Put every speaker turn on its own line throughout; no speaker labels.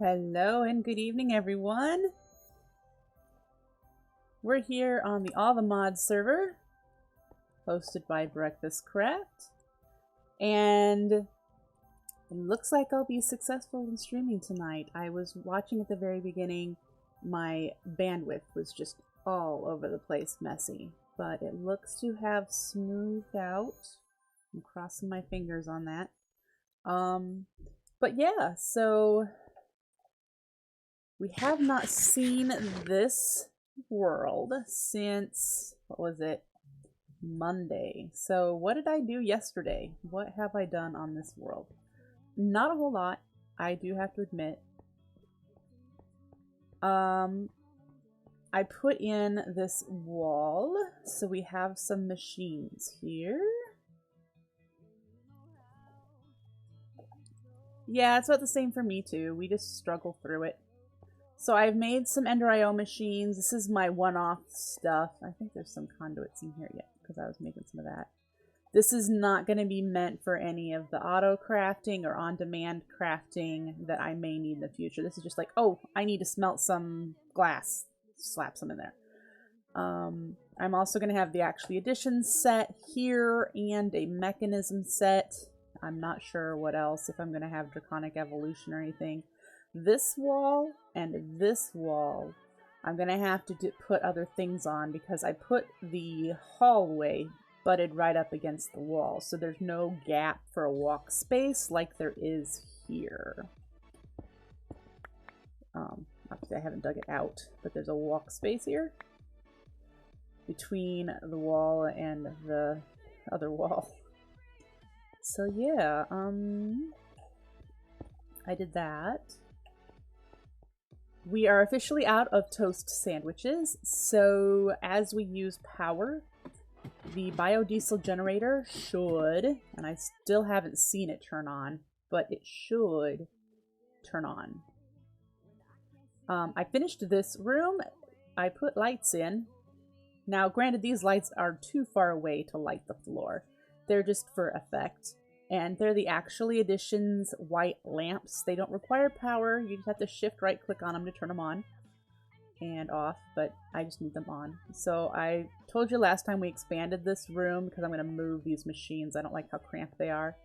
Hello and good evening, everyone. We're here on the All the Mods server, hosted by Breakfastcraft, and it looks like I'll be successful in streaming tonight. I was watching at the very beginning. My bandwidth was just all over the place, messy, but it looks to have smoothed out. I'm crossing my fingers on that. But yeah, so we have not seen this world since, what was it, Monday. So what did I do yesterday? What have I done on this world? Not a whole lot, I do have to admit. I put in this wall, so we have some machines here. Yeah, it's about the same for me too. We just struggle through it. So I've made some Ender IO machines. This is my one-off stuff. I think there's some conduits in here yet because I was making some of that. This is not going to be meant for any of the auto crafting or on-demand crafting that I may need in the future. This is just like, oh, I need to smelt some glass. Slap some in there. I'm also going to have the Actually Edition set here and a mechanism set. I'm not sure what else, if I'm going to have Draconic Evolution or anything. This wall and this wall, I'm going to have to put other things on because I put the hallway butted right up against the wall. So there's no gap for a walk space like there is here. Obviously I haven't dug it out, but there's a walk space here between the wall and the other wall. So yeah, I did that. We are officially out of toast sandwiches, so as we use power, the biodiesel generator should, and I still haven't seen it turn on, but it should turn on. I finished this room. I put lights in. Now, granted, these lights are too far away to light the floor. They're just for effect. And they're the Actually Edition's white lamps. They don't require power. You just have to shift right click on them to turn them on and off, but I just need them on. So I told you last time we expanded this room because I'm going to move these machines. I don't like how cramped they are.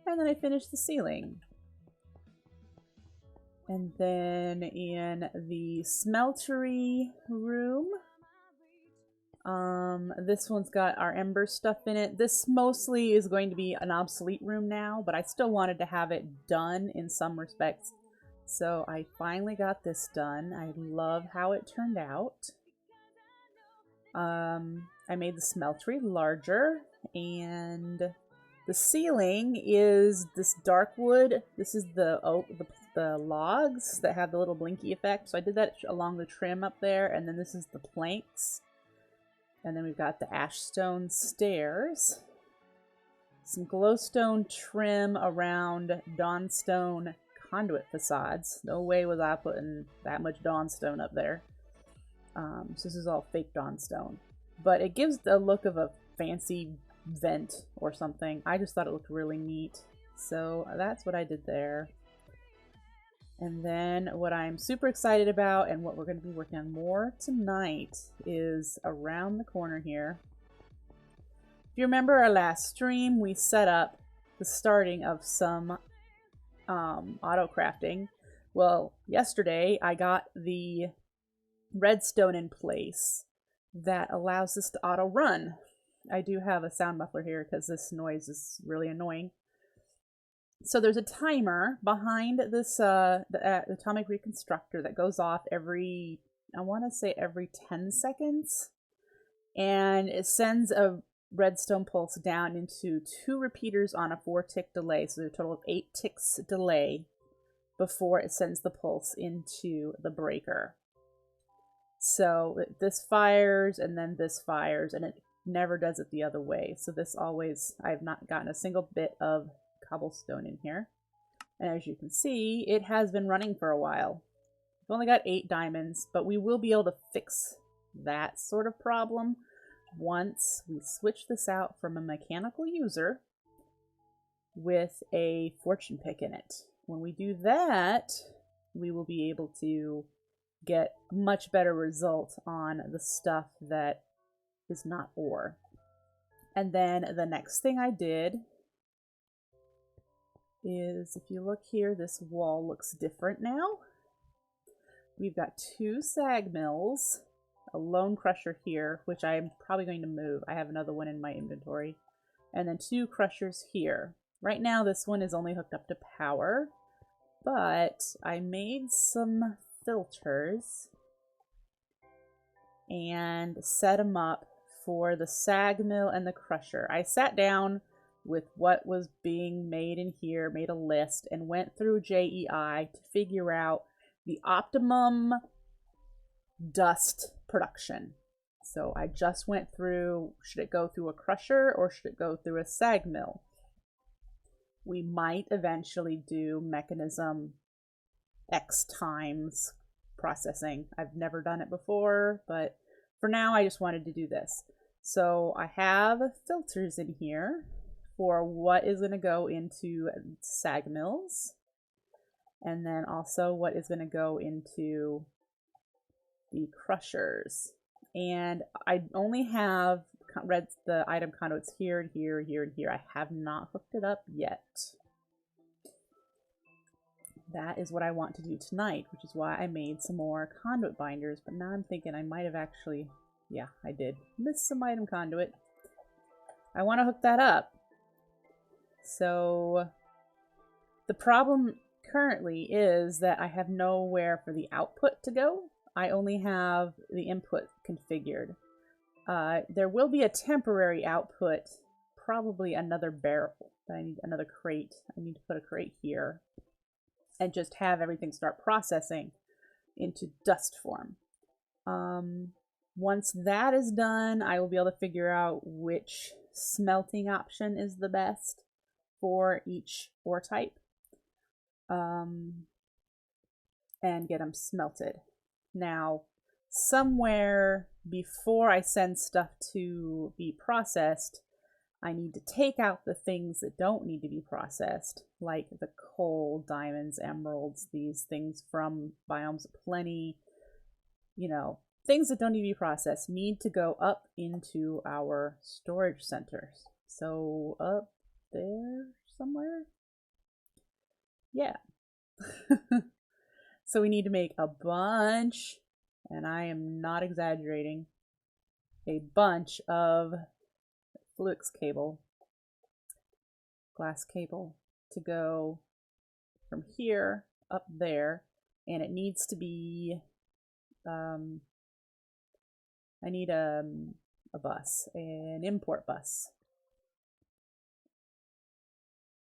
And then I finished the ceiling. And then in the smeltery room, this one's got our ember stuff in it. This mostly is going to be an obsolete room now, but I still wanted to have it done in some respects. So I finally got this done. I love how it turned out. I made the smeltery larger, and the ceiling is this dark wood. This is the oak, the logs that have the little blinky effect. So I did that along the trim up there, and then this is the planks. And then we've got the ash stone stairs, some glowstone trim around dawnstone conduit facades. No way was I putting that much dawnstone up there. So this is all fake dawnstone. But it gives the look of a fancy vent or something. I just thought it looked really neat. So that's what I did there. And then what I'm super excited about and what we're going to be working on more tonight is around the corner here. If you remember our last stream, we set up the starting of some auto crafting. Well, yesterday I got the redstone in place that allows this to auto run. I do have a sound muffler here because this noise is really annoying. So there's a timer behind this the atomic reconstructor that goes off every, I want to say every 10 seconds. And it sends a redstone pulse down into 2 repeaters on a 4-tick delay. So there's a total of 8 ticks delay before it sends the pulse into the breaker. So this fires and then this fires, and it never does it the other way. So this always, I've not gotten a single bit of cobblestone in here, and as you can see, it has been running for a while. We've only got 8 diamonds, but we will be able to fix that sort of problem once we switch this out from a mechanical user with a fortune pick in it. When we do that, we will be able to get much better result on the stuff that is not ore. And then the next thing I did is, if you look here, this wall looks different now. We've got 2 sag mills, a lone crusher here, which I'm probably going to move. I have another one in my inventory. And then 2 crushers here. Right now this one is only hooked up to power, but I made some filters and set them up for the sag mill and the crusher. I sat down with what was being made in here, made a list, and went through JEI to figure out the optimum dust production. So I just went through, should it go through a crusher or should it go through a sag mill? We might eventually do mechanism X times processing. I've never done it before, but for now I just wanted to do this. So I have filters in here for what is going to go into sag mills, and then also what is going to go into the crushers. And I only have read the item conduits here and here and here and here. I have not hooked it up yet. That is what I want to do tonight, which is why I made some more conduit binders. But now I'm thinking I might have actually, yeah, I did miss some item conduit. I want to hook that up. So the problem currently is that I have nowhere for the output to go. I only have the input configured. There will be a temporary output, probably another barrel. I need another crate. I need to put a crate here and just have everything start processing into dust form. Once that is done, I will be able to figure out which smelting option is the best for each ore type, and get them smelted. Now, somewhere before I send stuff to be processed, I need to take out the things that don't need to be processed, like the coal, diamonds, emeralds, these things from Biomes of Plenty. You know, things that don't need to be processed need to go up into our storage centers. So up there somewhere? Yeah. So we need to make a bunch, and I am not exaggerating, a bunch of flux cable, glass cable, to go from here up there, and it needs to be, I need a bus, an import bus.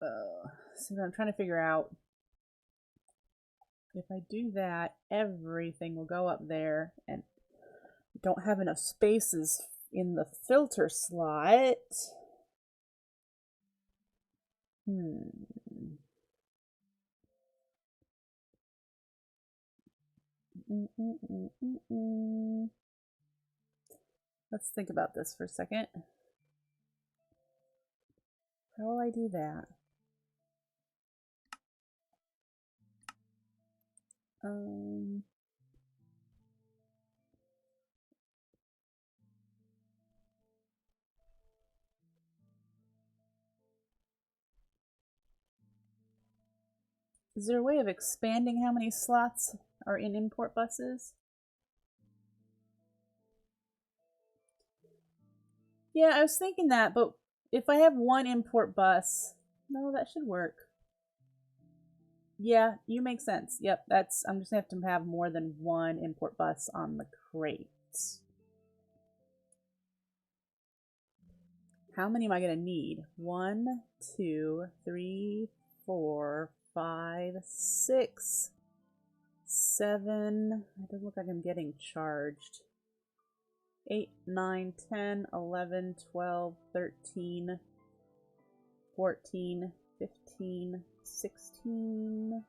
So I'm trying to figure out, if I do that, everything will go up there, and don't have enough spaces in the filter slot. Let's think about this for a second. How will I do that? Is there a way of expanding how many slots are in import buses? Yeah, I was thinking that, but if I have one import bus, no, that should work. Yeah, you make sense. Yep, that's, I'm just gonna have to have more than one import bus on the crates. How many am I gonna need? 1, 2, 3, 4, 5, 6, 7. It doesn't look like I'm getting charged. 8, 9, 10, 11, 12, 13, 14, 15, 16.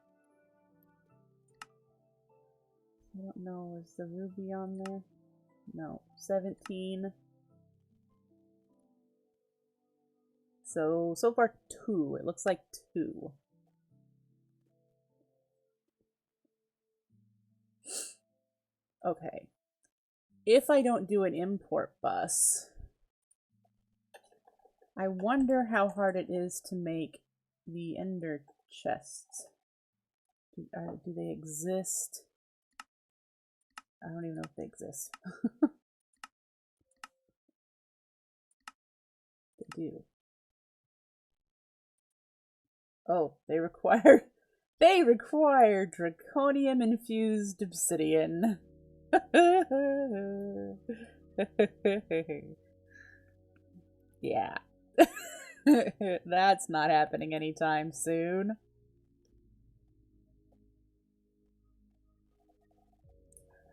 I don't know, is the ruby on there? No, 17. So far 2. It looks like 2. Okay. If I don't do an import bus, I wonder how hard it is to make the ender chests. Do they exist? I don't even know if they exist. They do. Oh, they require draconium infused obsidian. Yeah. That's not happening anytime soon.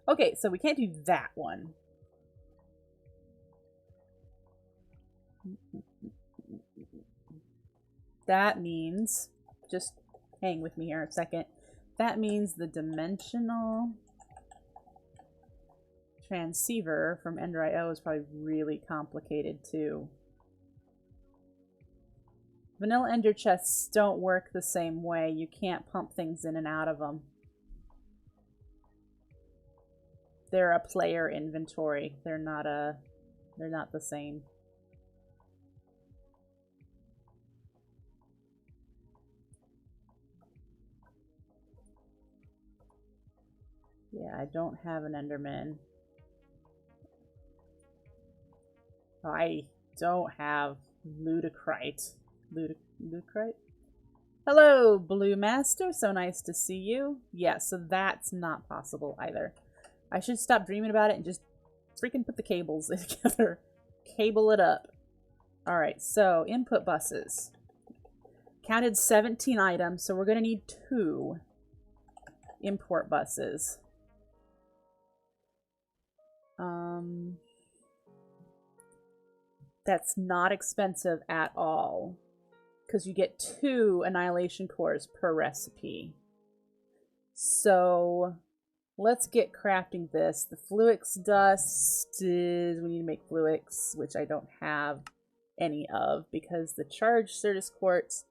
Okay, so we can't do that one. That means, just hang with me here a second. That means the dimensional transceiver from Ender.io is probably really complicated too. Vanilla ender chests don't work the same way. You can't pump things in and out of them. They're a player inventory. They're not the same. Yeah, I don't have an Enderman. I don't have Ludicrite. Ludicrite? Hello, Blue Master. So nice to see you. Yeah, so that's not possible either. I should stop dreaming about it and just freaking put the cables together. Cable it up. Alright, so input buses. Counted 17 items, so we're going to need 2 import buses. That's not expensive at all, because you get 2 annihilation cores per recipe. So let's get crafting this. The Fluix dust is, we need to make Fluix, which I don't have any of, because the charged Certus quartz.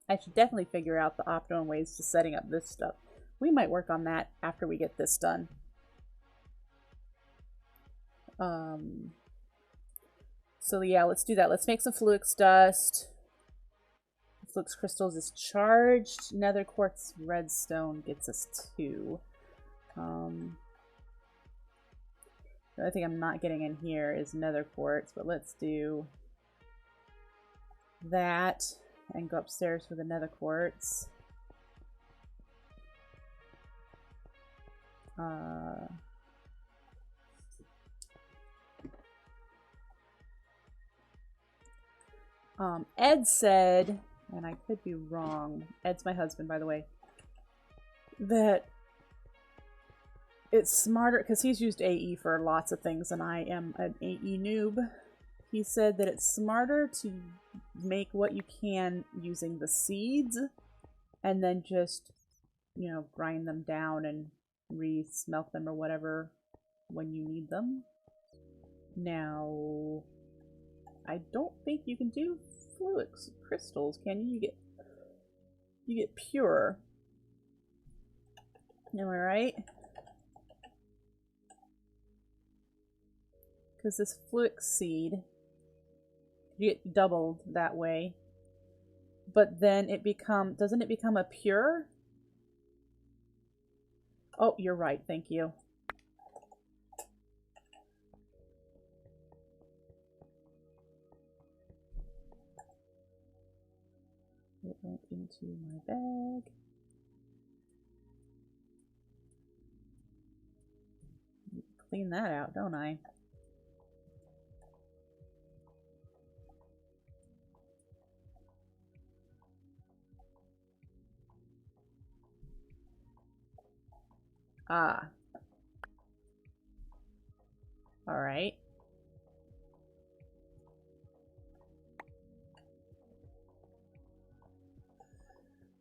I should definitely figure out the optimum ways to setting up this stuff. We might work on that after we get this done. So yeah, let's do that. Let's make some Fluix dust. Fluix crystals is charged. Nether quartz redstone gets us 2. The other thing I'm not getting in here is nether quartz, but let's do that and go upstairs for the nether quartz. Ed said, and I could be wrong, Ed's my husband, by the way, that it's smarter, because he's used AE for lots of things and I am an AE noob. He said that it's smarter to make what you can using the seeds and then just, you know, grind them down and re-smelt them or whatever when you need them. Now, I don't think you can do Fluix crystals, can you? You get pure. Am I right? Because this Fluix seed, you get doubled that way. But then it doesn't it become a pure? Oh, you're right, thank you. It went into my bag. Clean that out, don't I? Ah. Alright.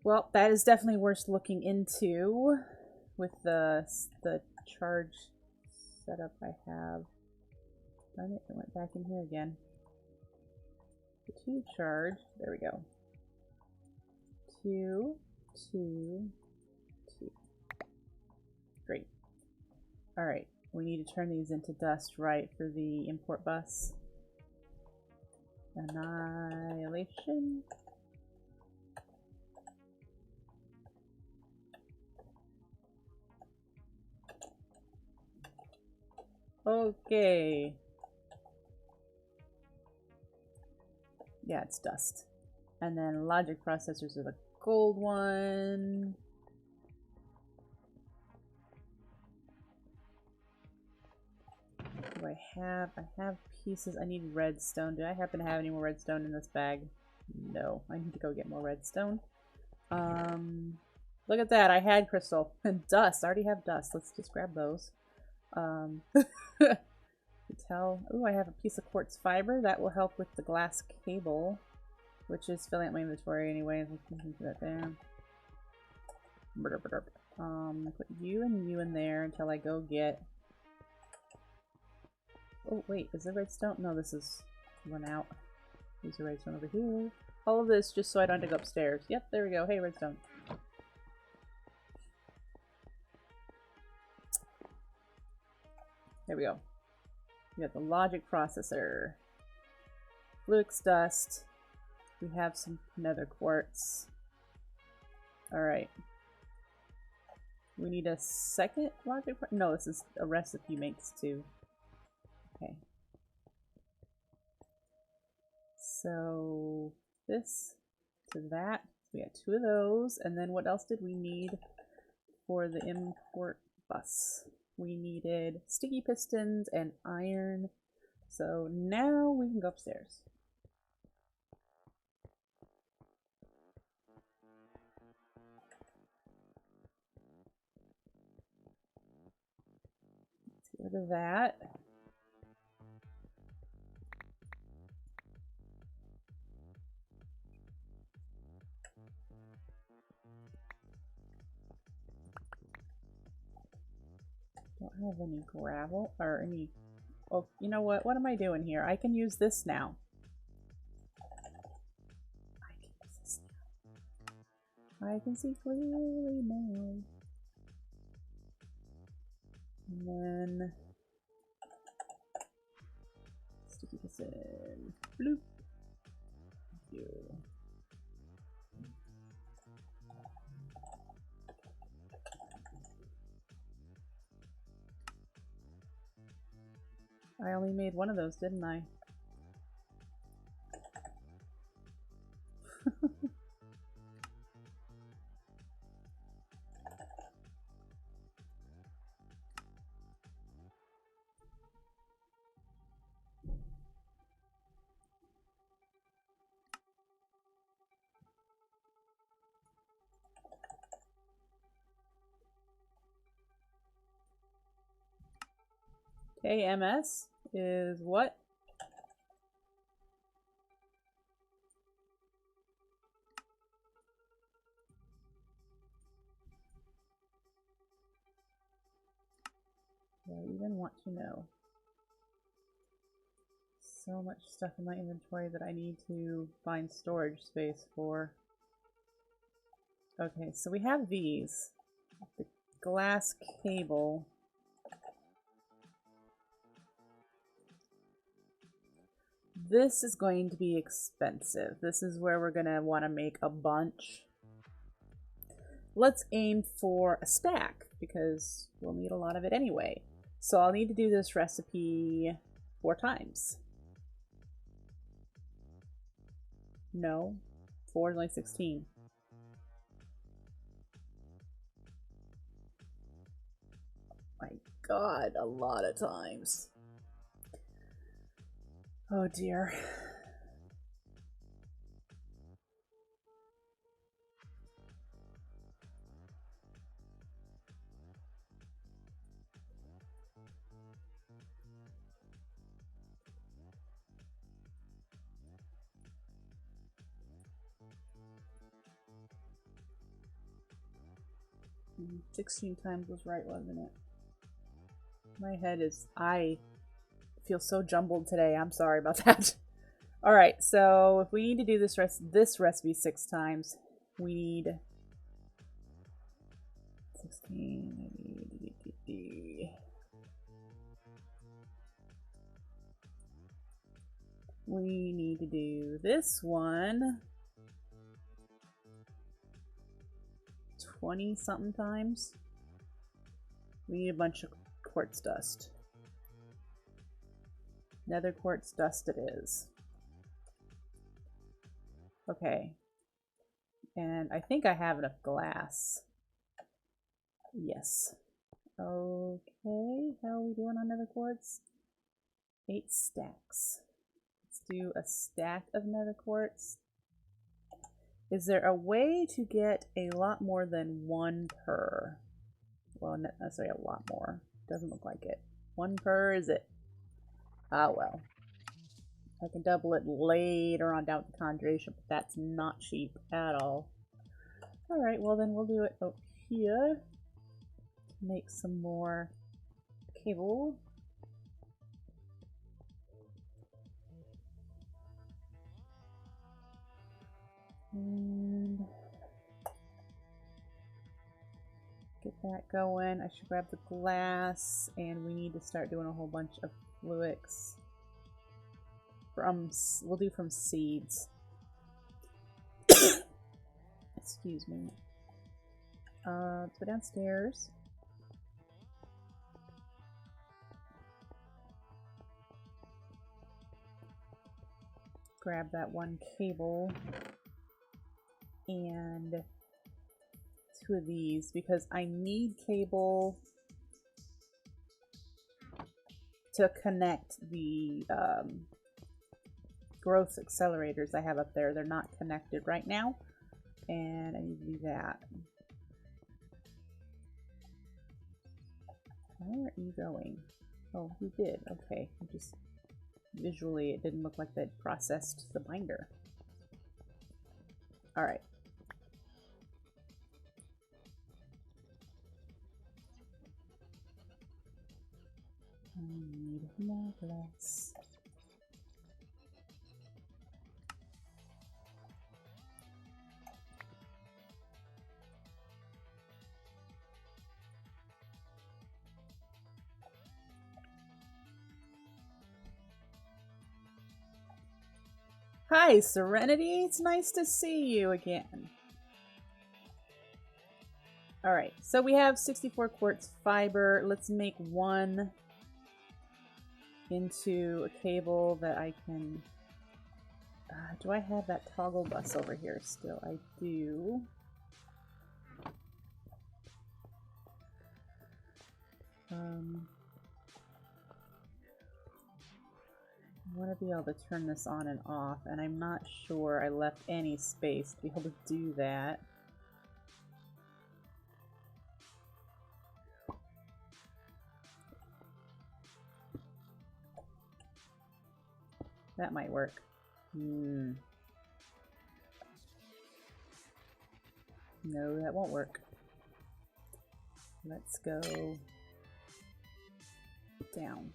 Well, that is definitely worth looking into with the charge setup I have. Darn it, it went back in here again. The 2 charge. There we go. 2. 2, 2. Great. Alright, we need to turn these into dust, right, for the import bus. Annihilation. Okay. Yeah, it's dust. And then logic processors are the gold one. Do I have pieces. I need redstone. Do I happen to have any more redstone in this bag? No. I need to go get more redstone. Look at that. I had crystal. And dust. I already have dust. Let's just grab those. Ooh, I have a piece of quartz fiber. That will help with the glass cable, which is filling up my inventory anyway. Let's put that there. Put you and you in there until I go get... Oh, wait, is there redstone? No, this is run out. There's a redstone over here. All of this just so I don't have to go upstairs. Yep, there we go. Hey, redstone. There we go. We got the logic processor. Flux dust. We have some nether quartz. Alright. We need a second logic... No, this is a recipe makes two. Okay. So this to that. We got 2 of those. And then what else did we need for the import bus? We needed sticky pistons and iron. So now we can go upstairs. Let's get rid of that. Don't have any gravel or any... Oh, you know what? What am I doing here? I can use this now. I can see clearly now. And then... sticky this in. Bloop. Thank you. I only made one of those, didn't I? KMS is what? Do I even want to know? So much stuff in my inventory that I need to find storage space for. Okay, so we have these. The glass cable. This is going to be expensive. This is where we're going to want to make a bunch. Let's aim for a stack because we'll need a lot of it anyway. So I'll need to do this recipe 4 times. No, 4 is only 16. My God, a lot of times. Oh dear. Mm, 16 times was right, wasn't it? My head is... I feel so jumbled today. I'm sorry about that. Alright, so if we need to do this recipe 6 times, we need 16. We need to do this one 20 something times. We need a bunch of quartz dust. Nether quartz dust it is. Okay. And I think I have enough glass. Yes. Okay, how are we doing on nether quartz? 8 stacks. Let's do a stack of nether quartz. Is there a way to get a lot more than 1 per? Well, not necessarily a lot more. Doesn't look like it. 1 per, is it? Ah, well. I can double it later on down with the conjuration, but that's not cheap at all. Alright, well then we'll do it up here. Make some more cable. And get that going. I should grab the glass, and we need to start doing a whole bunch of fluics. We'll do from seeds. Excuse me. Let's go downstairs. Grab that 1 cable and 2 of these because I need cable to connect the growth accelerators I have up there. They're not connected right now, and I need to do that. Where are you going? Oh, you did. Okay. Just visually, it didn't look like they'd processed the binder. Alright. I need more glass. Hi, Serenity. It's nice to see you again. Alright, so we have 64 quartz fiber. Let's make 1 into a cable that I can... do I have that toggle bus over here still? I do. I want to be able to turn this on and off, and I'm not sure I left any space to be able to do that. That might work. No, that won't work. Let's go down.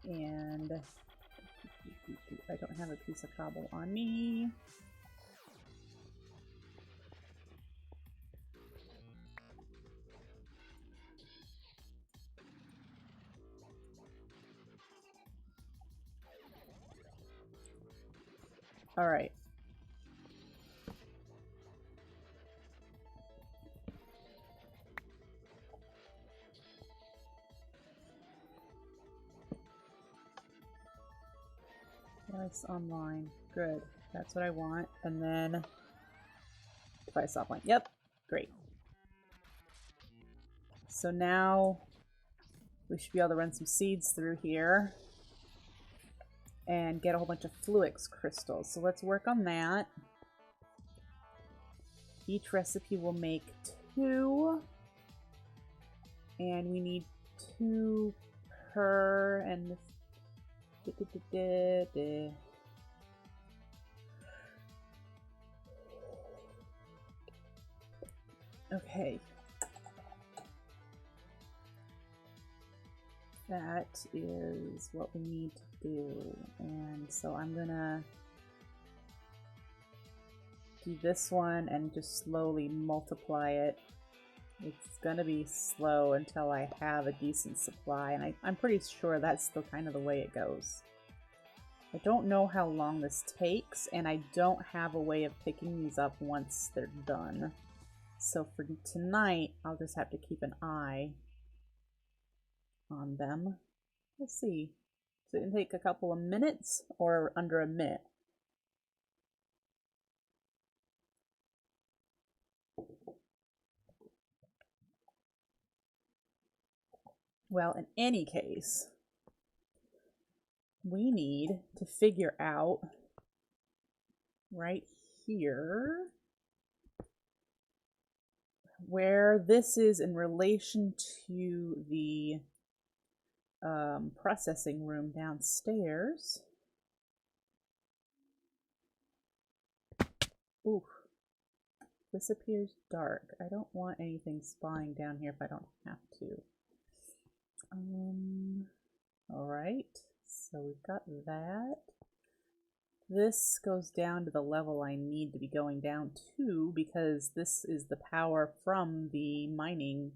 And I don't have a piece of cobble on me. All right. Device online. Good. That's what I want. And then device offline. Yep. Great. So now we should be able to run some seeds through here and get a whole bunch of fluix crystals. So let's work on that. Each recipe will make 2. And we need 2 per, and okay. That is what we need to do. And so I'm gonna do this one and just slowly multiply it It's gonna be slow until I have a decent supply, and I'm pretty sure that's the kind of the way it goes. I don't know how long this takes, and I don't have a way of picking these up once they're done. So for tonight, I'll just have to keep an eye on them. Let's see. So it can take a couple of minutes or under a minute. Well, in any case, we need to figure out right here where this is in relation to the processing room downstairs. Ooh, this appears dark. I don't want anything spying down here if I don't have to. Alright, so we've got that. This goes down to the level I need to be going down to because this is the power from the mining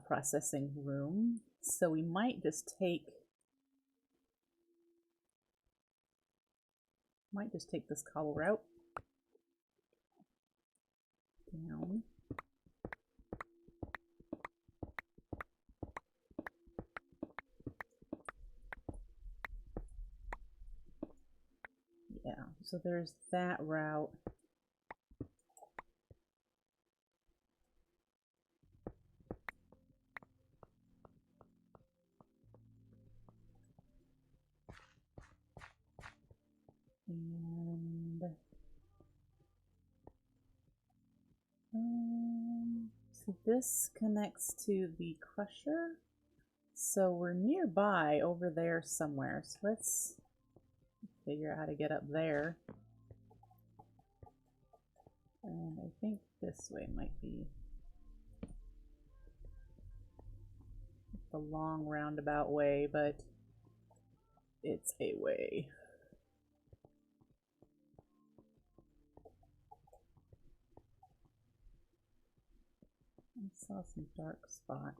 processing room. So we might just take this cobble route down. Yeah, so there's that route. And so this connects to the crusher. So we're nearby over there somewhere. So let's figure out how to get up there. And I think this way might be the long roundabout way, but it's a way. I saw some dark spot.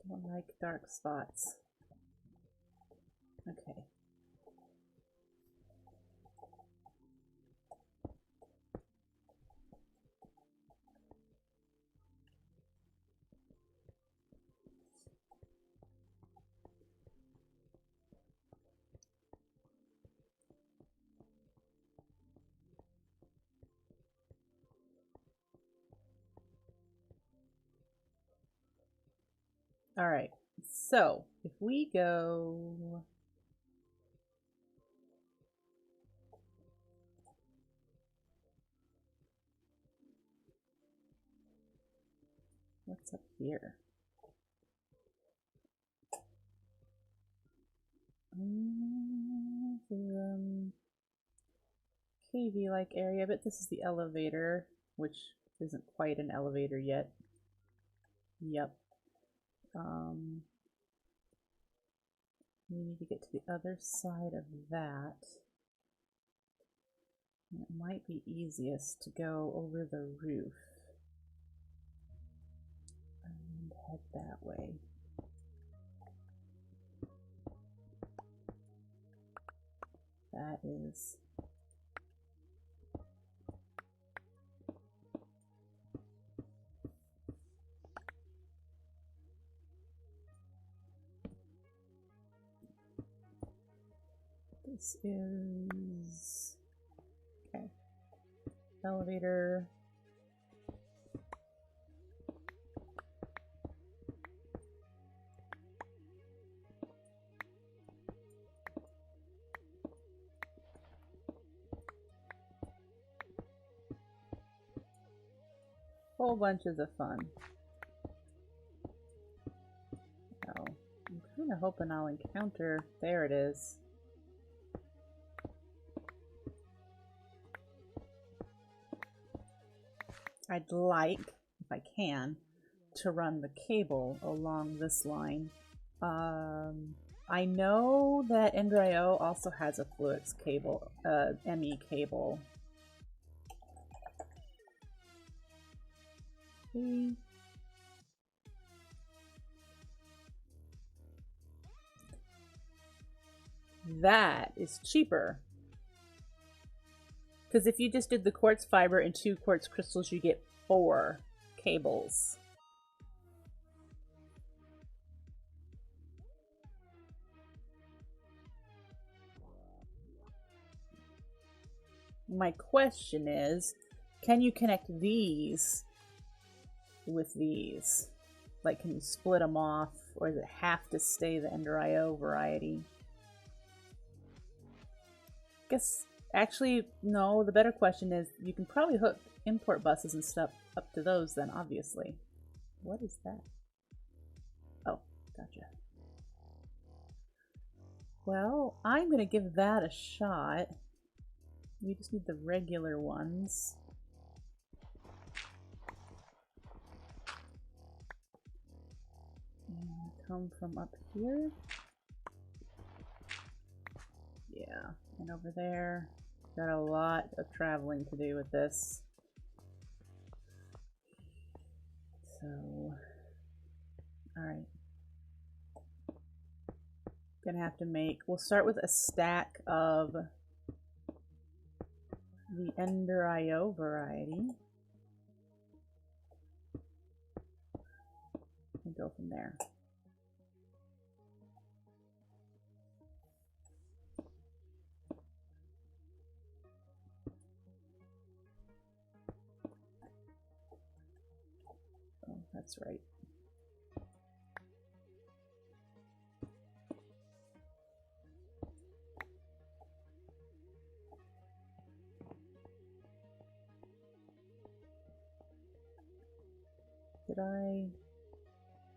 Don't like dark spots. Okay. All right, so if we go what's up here? Cavey-like area, but this is the elevator, which isn't quite an elevator yet. Yep. We need to get to the other side of that. And it might be easiest to go over the roof and head that way. That is this is okay. Elevator. Whole bunches of fun. Oh, I'm kind of hoping I'll encounter. There it is. I'd like, if I can, to run the cable along this line. I know that Ender.io also has a Fluix cable, ME cable. Okay. That is cheaper. Because if you just did the quartz fiber and 2 quartz crystals, you get 4 cables. My question is, can you connect these with these? Like, can you split them off, or does it have to stay the Ender IO variety? Guess, actually, no, the better question is, you can probably hook import buses and stuff up to those then, obviously. What is that? Oh, gotcha. Well, I'm going to give that a shot. We just need the regular ones. And come from up here. Yeah, and over there. Got a lot of traveling to do with this. So, alright. Gonna have to make, we'll start with a stack of the Ender IO variety. And go from there. Oh, that's right.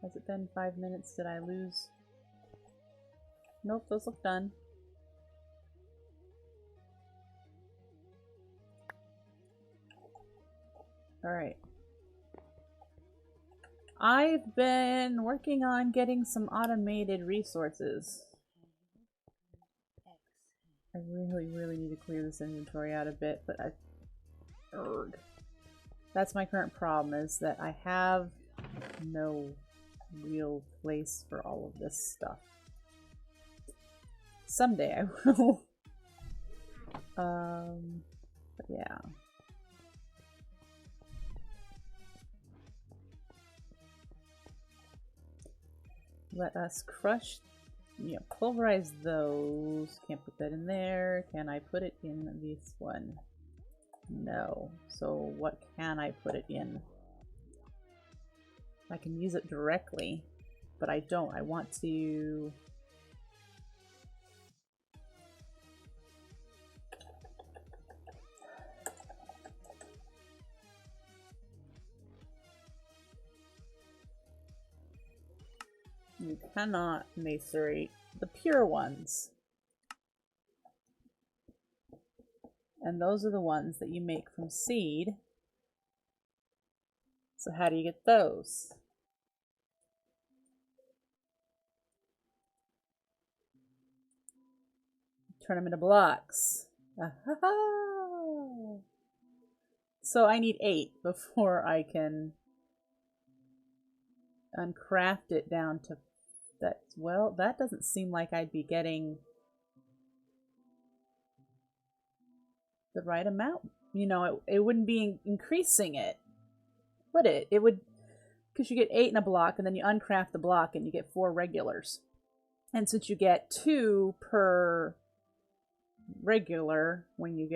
Has it been 5 minutes? Did I lose? Nope, those look done. Alright. I've been working on getting some automated resources. I really need to clear this inventory out a bit, but that's my current problem, is that I have no real place for all of this stuff. Someday I will. But yeah. Let us crush, pulverize those. Can't put that in there. Can I put it in this one? No. So what can I put it in? I can use it directly, but I don't. I want to... You cannot macerate the pure ones. And those are the ones that you make from seed. So how do you get those? Turn them into blocks. Ah-ha-ha! So I need 8 before I can uncraft it down to that. Well, that doesn't seem like I'd be getting the right amount. It wouldn't be increasing it, would it? It would, because you get 8 in a block, and then you uncraft the block, and you get 4 regulars. And since you get 2 per regular when you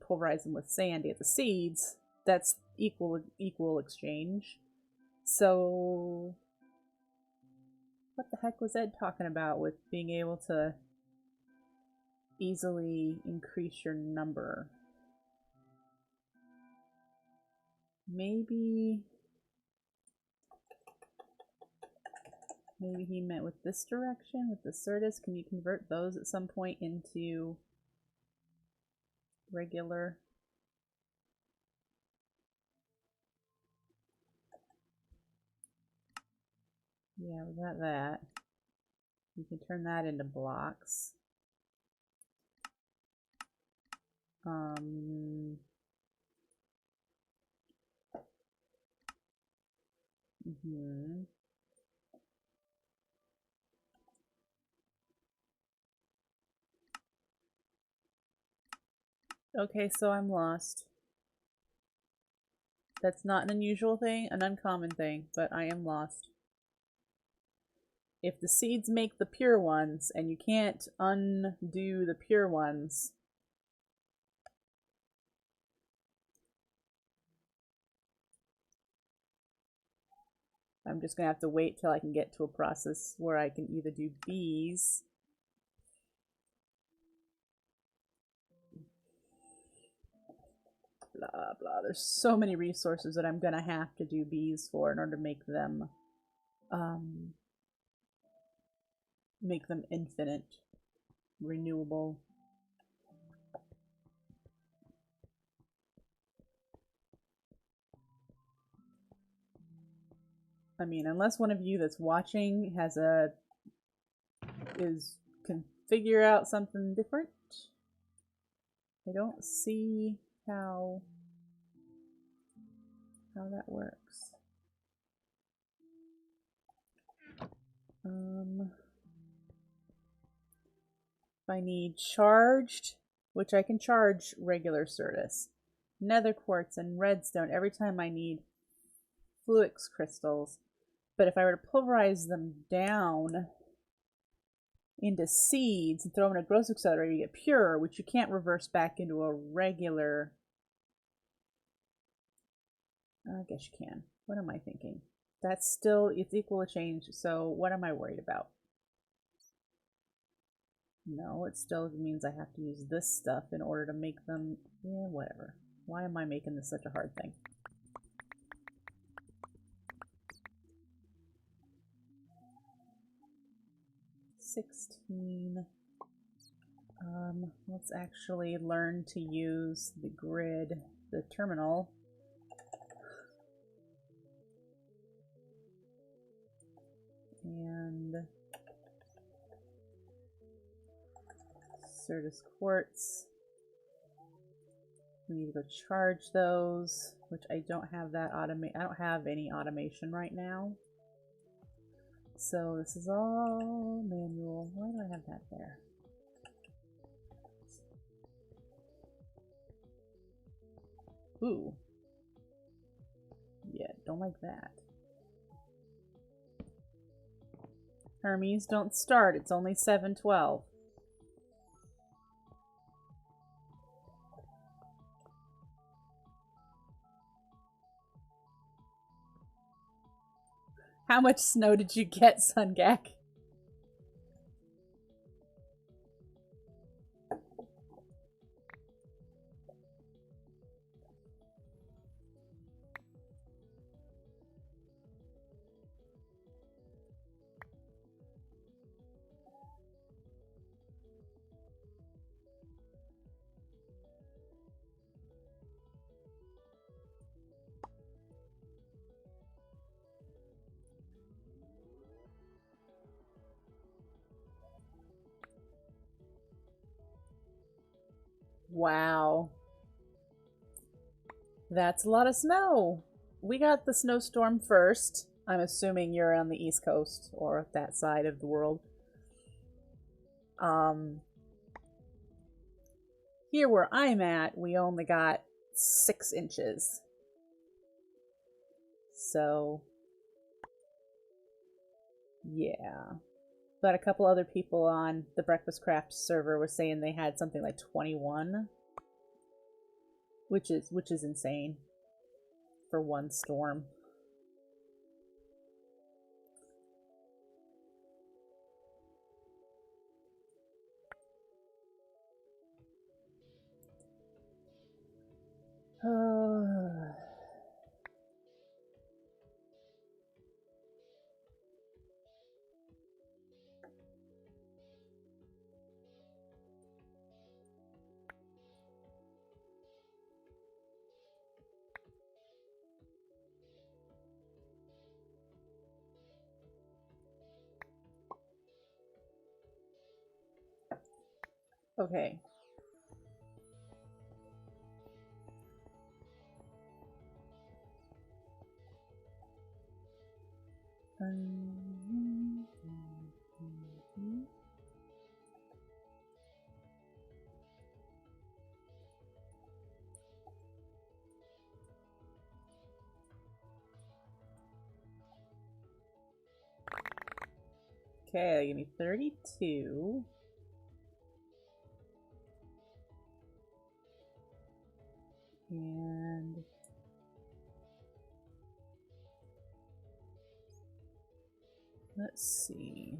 pulverize them with sand to get the seeds, that's equal exchange. So what the heck was Ed talking about with being able to easily increase your number? Maybe he meant with this direction, with the Certus. Can you convert those at some point into regular? Yeah, we got that. You can turn that into blocks. Mm-hmm. Okay, so I'm lost. That's not an unusual thing, an uncommon thing, but I am lost. If the seeds make the pure ones, and you can't undo the pure ones, I'm just gonna have to wait till I can get to a process where I can either do bees. Blah, blah. There's so many resources that I'm gonna have to do bees for in order to make them infinite, renewable. I mean, unless one of you that's watching can figure out something different, I don't see how that works. If I need charged, which I can charge regular Certus, nether quartz and redstone every time I need fluix crystals. But if I were to pulverize them down into seeds and throw them in a growth accelerator, you get pure, which you can't reverse back into a regular. I guess you can. What am I thinking? That's still, it's equal to change, so what am I worried about? No, it still means I have to use this stuff in order to make them, yeah, whatever. Why am I making this such a hard thing? $16. Let's actually learn to use the grid, the terminal. And Certus quartz. We need to go charge those, which I don't have that I don't have any automation right now. So this is all manual. Why do I have that there? Ooh. Yeah, don't like that. Hermes, don't start. It's only 7:12. How much snow did you get, Sungak? Wow. That's a lot of snow. We got the snowstorm first. I'm assuming you're on the East Coast or that side of the world. Here where I'm at, we only got 6 inches. So, yeah. But a couple other people on the Breakfastcraft server were saying they had something like 21, which is insane for one storm. Okay. Okay, give me 32. And let's see.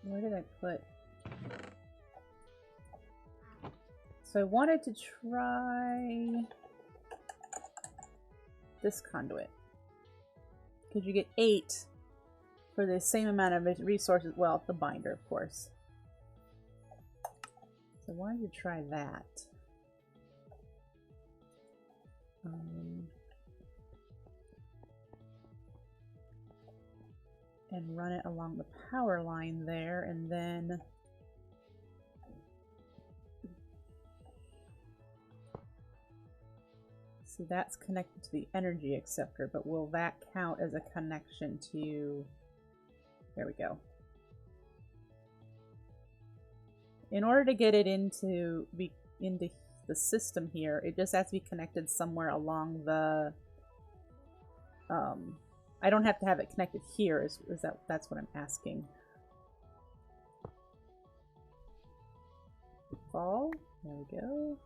Where did I put? So I wanted to try this conduit. Because you get 8 for the same amount of resources. Well, the binder, of course. So I wanted to try that. And run it along the power line there, and then see, that's connected to the energy acceptor, but will that count as a connection to... There we go. In order to get it into the system here, it just has to be connected somewhere along the... I don't have to have it connected here, that's what I'm asking. Fall. There we go.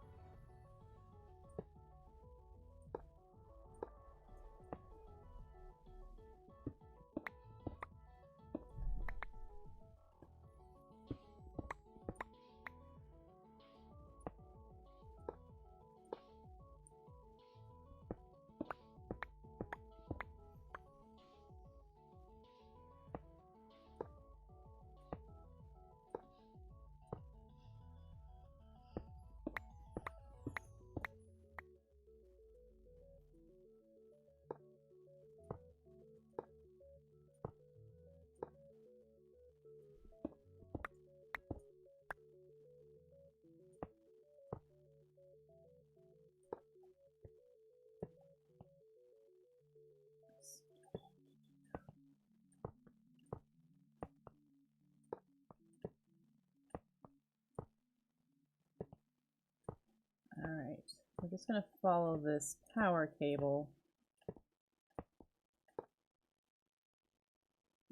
Alright, we're just going to follow this power cable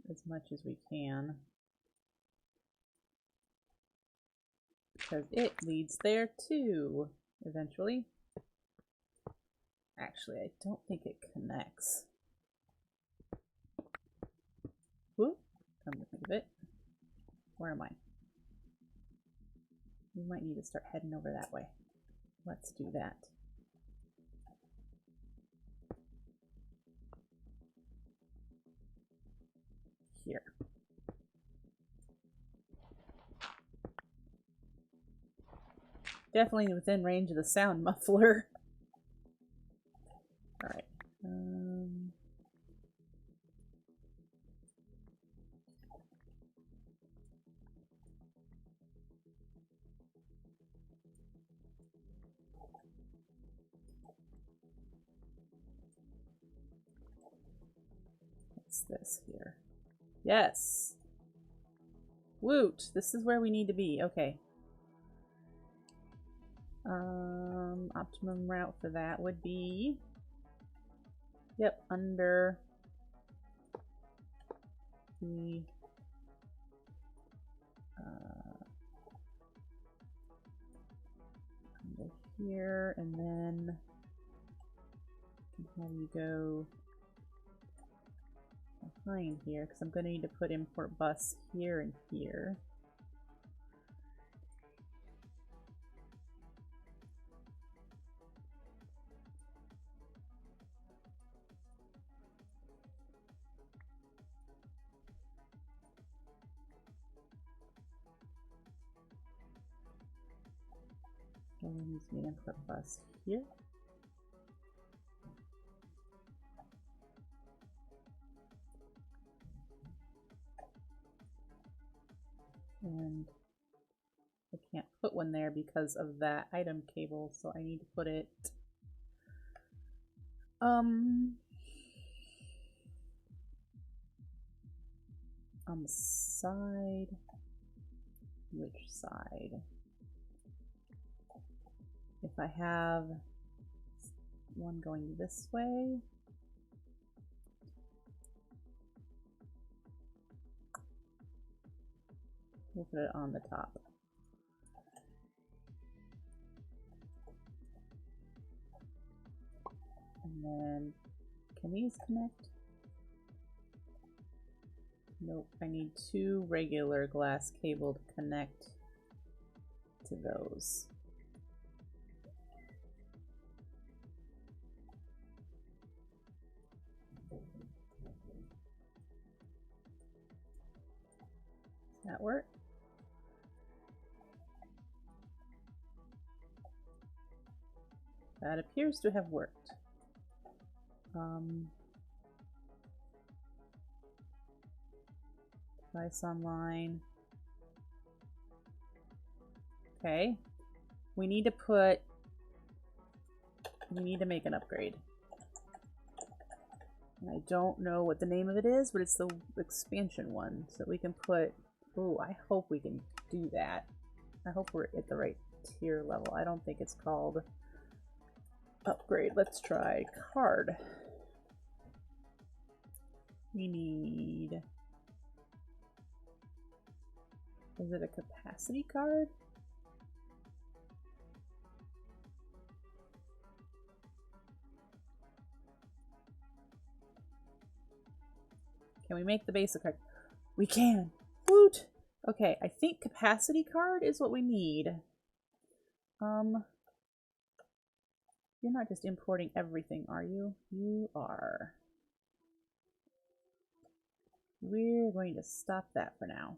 as much as we can, because it leads there too, eventually. Actually, I don't think it connects. Whoop, come to think of it. Where am I? We might need to start heading over that way. Let's do that. Here. Definitely within range of the sound muffler. Alright. What's this here? Yes! Woot! This is where we need to be. Okay. Optimum route for that would be... Yep, under the... under here, and then have you go behind here, because I'm going to need to put import bus here and here. And then use the import bus here. And the can't put one there because of that item cable, so I need to put it on the side. Which side? If I have one going this way, we'll put it on the top. And then, can these connect? Nope, I need 2 regular glass cable to connect to those. Does that work? That appears to have worked. Device online. Okay. We need to make an upgrade. And I don't know what the name of it is, but it's the expansion one. So we can put, oh, I hope we can do that. I hope we're at the right tier level. I don't think it's called upgrade. Let's try card. We need, is it a capacity card? Can we make the basic card? We can! Woot! Okay, I think capacity card is what we need. You're not just importing everything, are you? You are. We're going to stop that for now.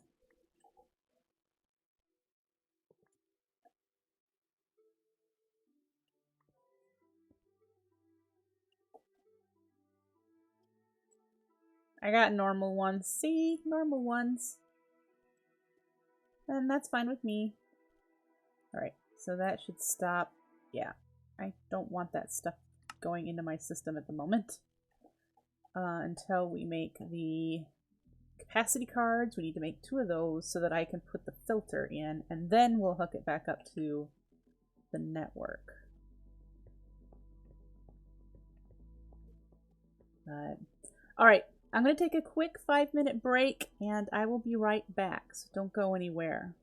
I got normal ones. See? Normal ones. And that's fine with me. Alright, so that should stop. Yeah, I don't want that stuff going into my system at the moment. Until we make the capacity cards. We need to make 2 of those so that I can put the filter in, and then we'll hook it back up to the network. Alright, I'm going to take a quick 5-minute break, and I will be right back, so don't go anywhere.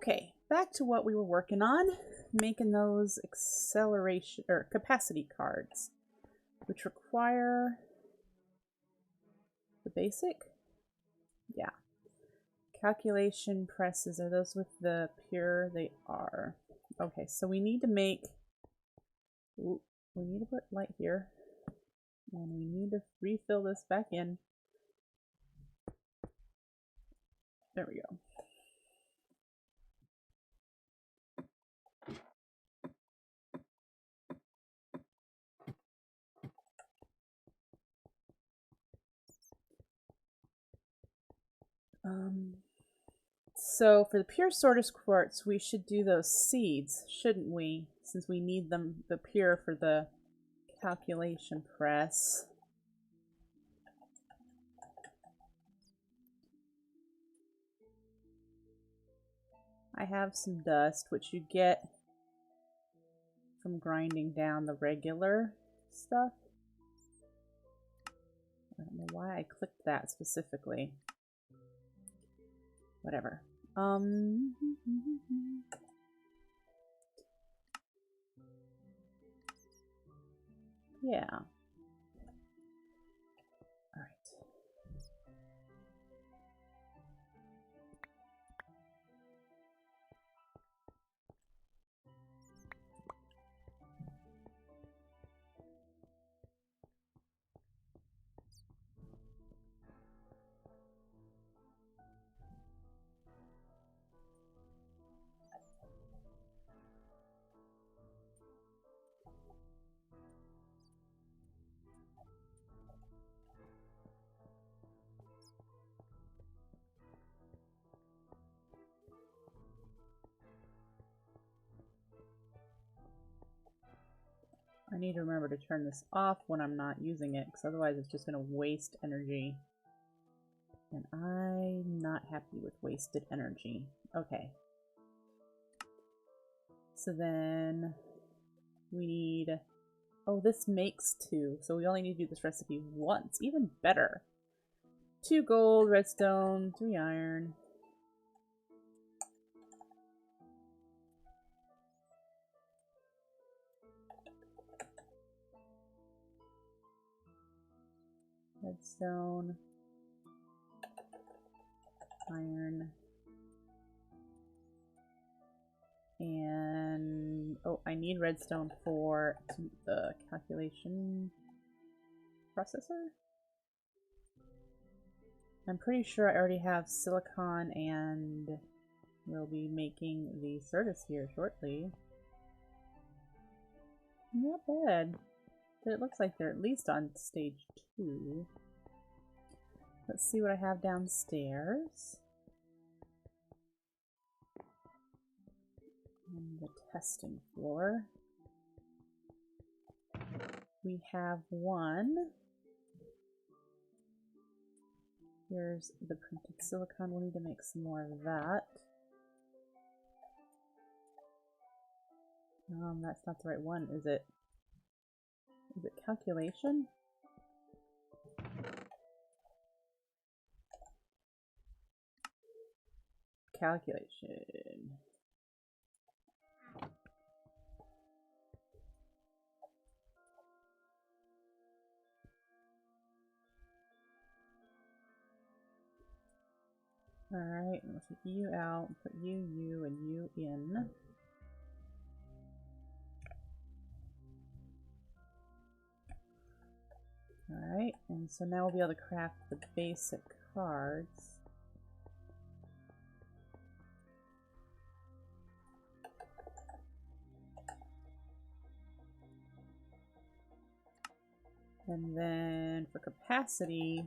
Okay, back to what we were working on, making those acceleration or capacity cards, which require the basic. Yeah. Calculation presses, are those with the pure? They are. Okay, so we need to make, ooh, we need to put light here, and we need to refill this back in. There we go. So for the pure sortus quartz, we should do those seeds, shouldn't we? Since we need them, the pure for the calculation press. I have some dust, which you get from grinding down the regular stuff. I don't know why I clicked that specifically. Whatever. Yeah. All right. I need to remember to turn this off when I'm not using it, because otherwise it's just going to waste energy. And I'm not happy with wasted energy. Okay. So then we need... Oh, this makes 2. So we only need to do this recipe once. Even better. 2 gold, redstone, 3 iron. Redstone, iron, and oh, I need redstone for the calculation processor. I'm pretty sure I already have silicon, and we'll be making the sortus here shortly. Not bad. But it looks like they're at least on stage 2. Let's see what I have downstairs. On the testing floor. We have 1. Here's the printed silicon. We'll need to make some more of that. That's not the right one, is it? Is it calculation? Calculation. Alright, we'll take you out, put you, and you in. Alright, and so now we'll be able to craft the basic cards. And then for capacity,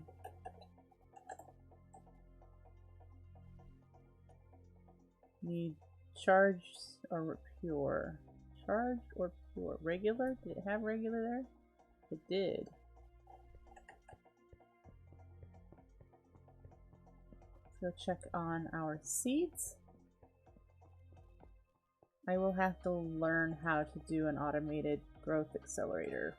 need charged or pure? Charged or pure? Regular? Did it have regular there? It did. Let's go check on our seeds. I will have to learn how to do an automated growth accelerator.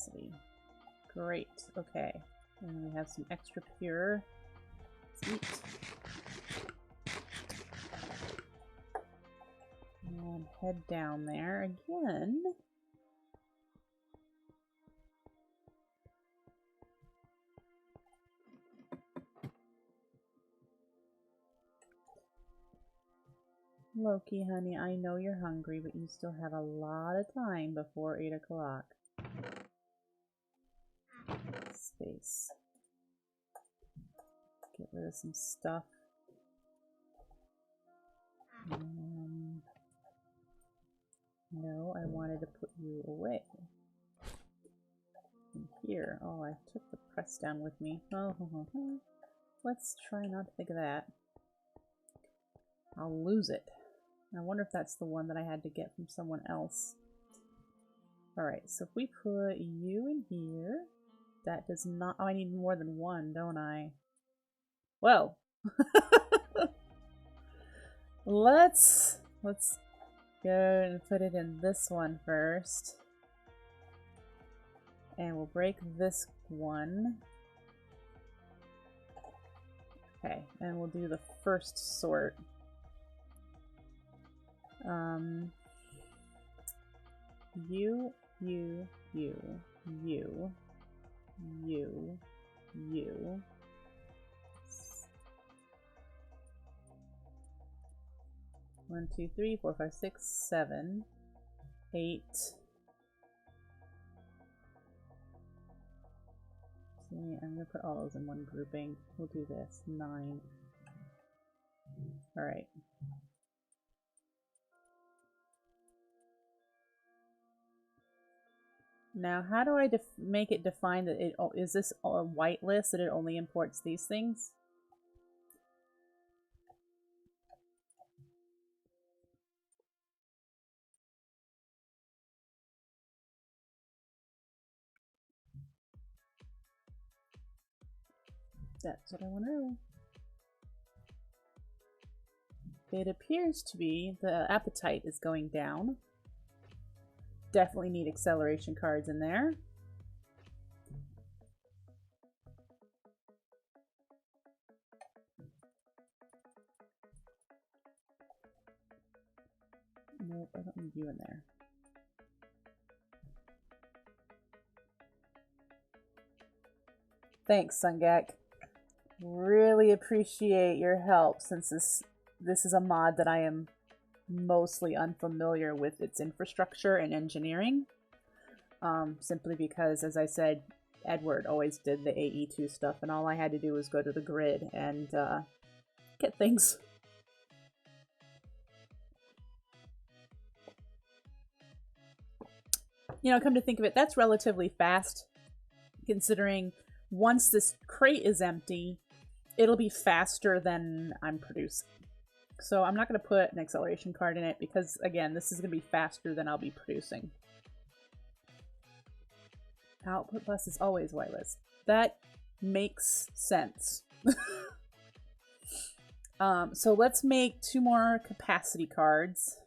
capacity. Great. Okay. And we have some extra pure. Let's eat. And head down there again. Loki, honey, I know you're hungry, but you still have a lot of time before 8 o'clock. Space. Get rid of some stuff. No, I wanted to put you away. In here. Oh, I took the press down with me. Oh, let's try not to think of that. I'll lose it. I wonder if that's the one that I had to get from someone else. Alright, so if we put you in here, that does not... Oh, I need more than one, don't I? Well, let's go and put it in this one first. And we'll break this one. Okay, and we'll do the first sort. You. 1, 2, 3, 4, 5, 6, 7, 8. See, I'm gonna put all those in one grouping. We'll do this. 9. Alright. Now, how do I make it define that it is this a white list that it only imports these things? That's what I want to know. It appears to be the appetite is going down. Definitely need acceleration cards in there. Nope, I don't need you in there. Thanks, Sungak. Really appreciate your help, since this is a mod that I am mostly unfamiliar with its infrastructure and engineering. Simply because, as I said, Edward always did the AE2 stuff, and all I had to do was go to the grid and get things. You know, come to think of it, that's relatively fast, considering once this crate is empty, it'll be faster than I'm producing. So I'm not going to put an acceleration card in it because, again, this is going to be faster than I'll be producing. Output bus is always whitelist. That makes sense. So let's make 2 more capacity cards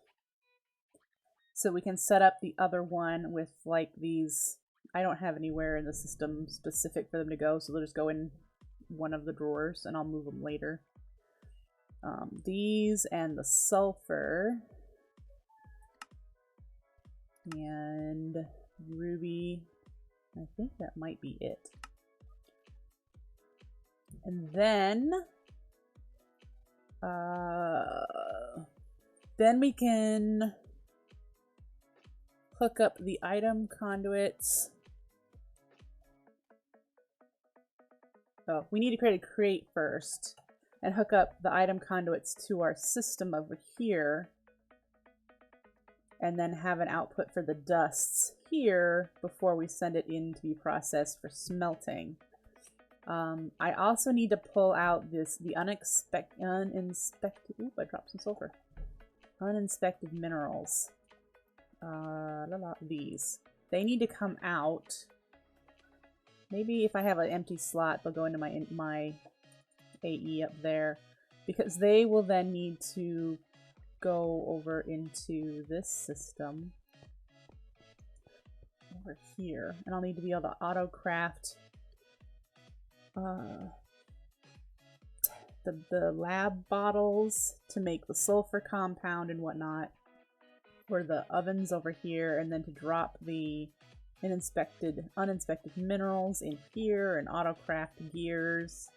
so we can set up the other one with like these. I don't have anywhere in the system specific for them to go, so they'll just go in one of the drawers and I'll move them later. These and the sulfur and ruby. I think that might be it. And then we can hook up the item conduits. Oh, we need to create a crate first and hook up the item conduits to our system over here, and then have an output for the dusts here before we send it in to be processed for smelting. I also need to pull out the uninspected, oop, I dropped some sulfur. Uninspected minerals. These. They need to come out. Maybe if I have an empty slot, they'll go into my AE up there, because they will then need to go over into this system. over here. And I'll need to be able to auto-craft the lab bottles to make the sulfur compound and whatnot. For the ovens over here, and then to drop the uninspected minerals in here and auto-craft gears.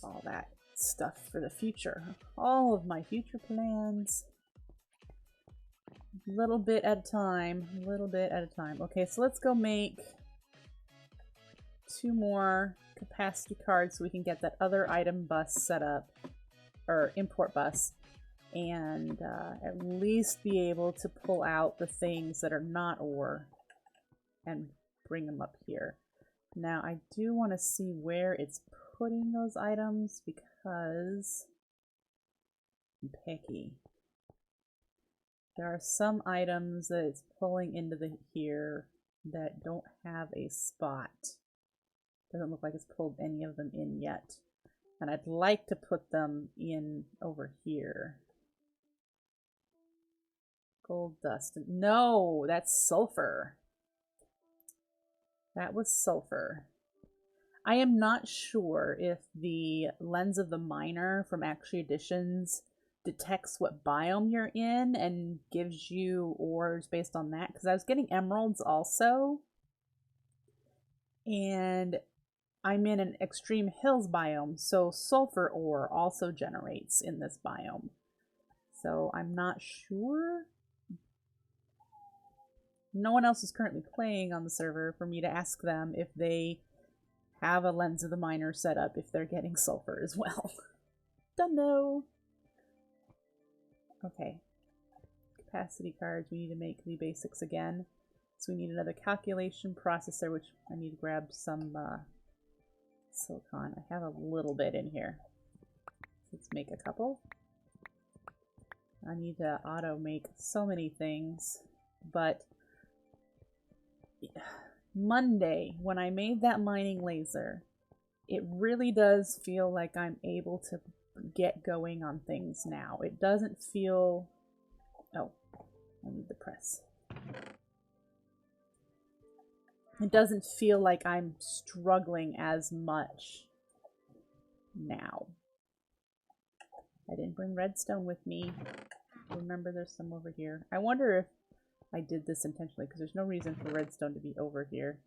All that stuff for the future. All of my future plans. Little bit at a time. Little bit at a time. Okay, so let's go make 2 more capacity cards so we can get that other item bus set up. Or import bus. And at least be able to pull out the things that are not ore and bring them up here. Now I do want to see where it's putting those items because I'm picky. There are some items that it's pulling into here that don't have a spot. Doesn't look like it's pulled any of them in yet. And I'd like to put them in over here. Gold dust. No, that's sulfur. That was sulfur. I am not sure if the lens of the miner from Actually Editions detects what biome you're in and gives you ores based on that. Because I was getting emeralds also. And I'm in an extreme hills biome. So sulfur ore also generates in this biome. So I'm not sure. No one else is currently playing on the server for me to ask them if they have a lens of the miner set up if they're getting sulfur as well. Don't know. Okay. Capacity cards. We need to make the basics again. So we need another calculation processor, which I need to grab some silicon. I have a little bit in here. Let's make a couple. I need to auto make so many things, but Monday, when I made that mining laser, it really does feel like I'm able to get going on things now. It doesn't feel... Oh, I need the press. It doesn't feel like I'm struggling as much now. I didn't bring redstone with me. Remember, there's some over here. I wonder if I did this intentionally, because there's no reason for redstone to be over here.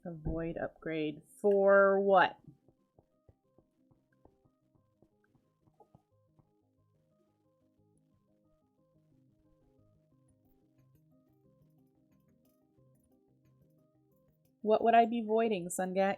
Avoid upgrade for what? What would I be voiding, Sungak?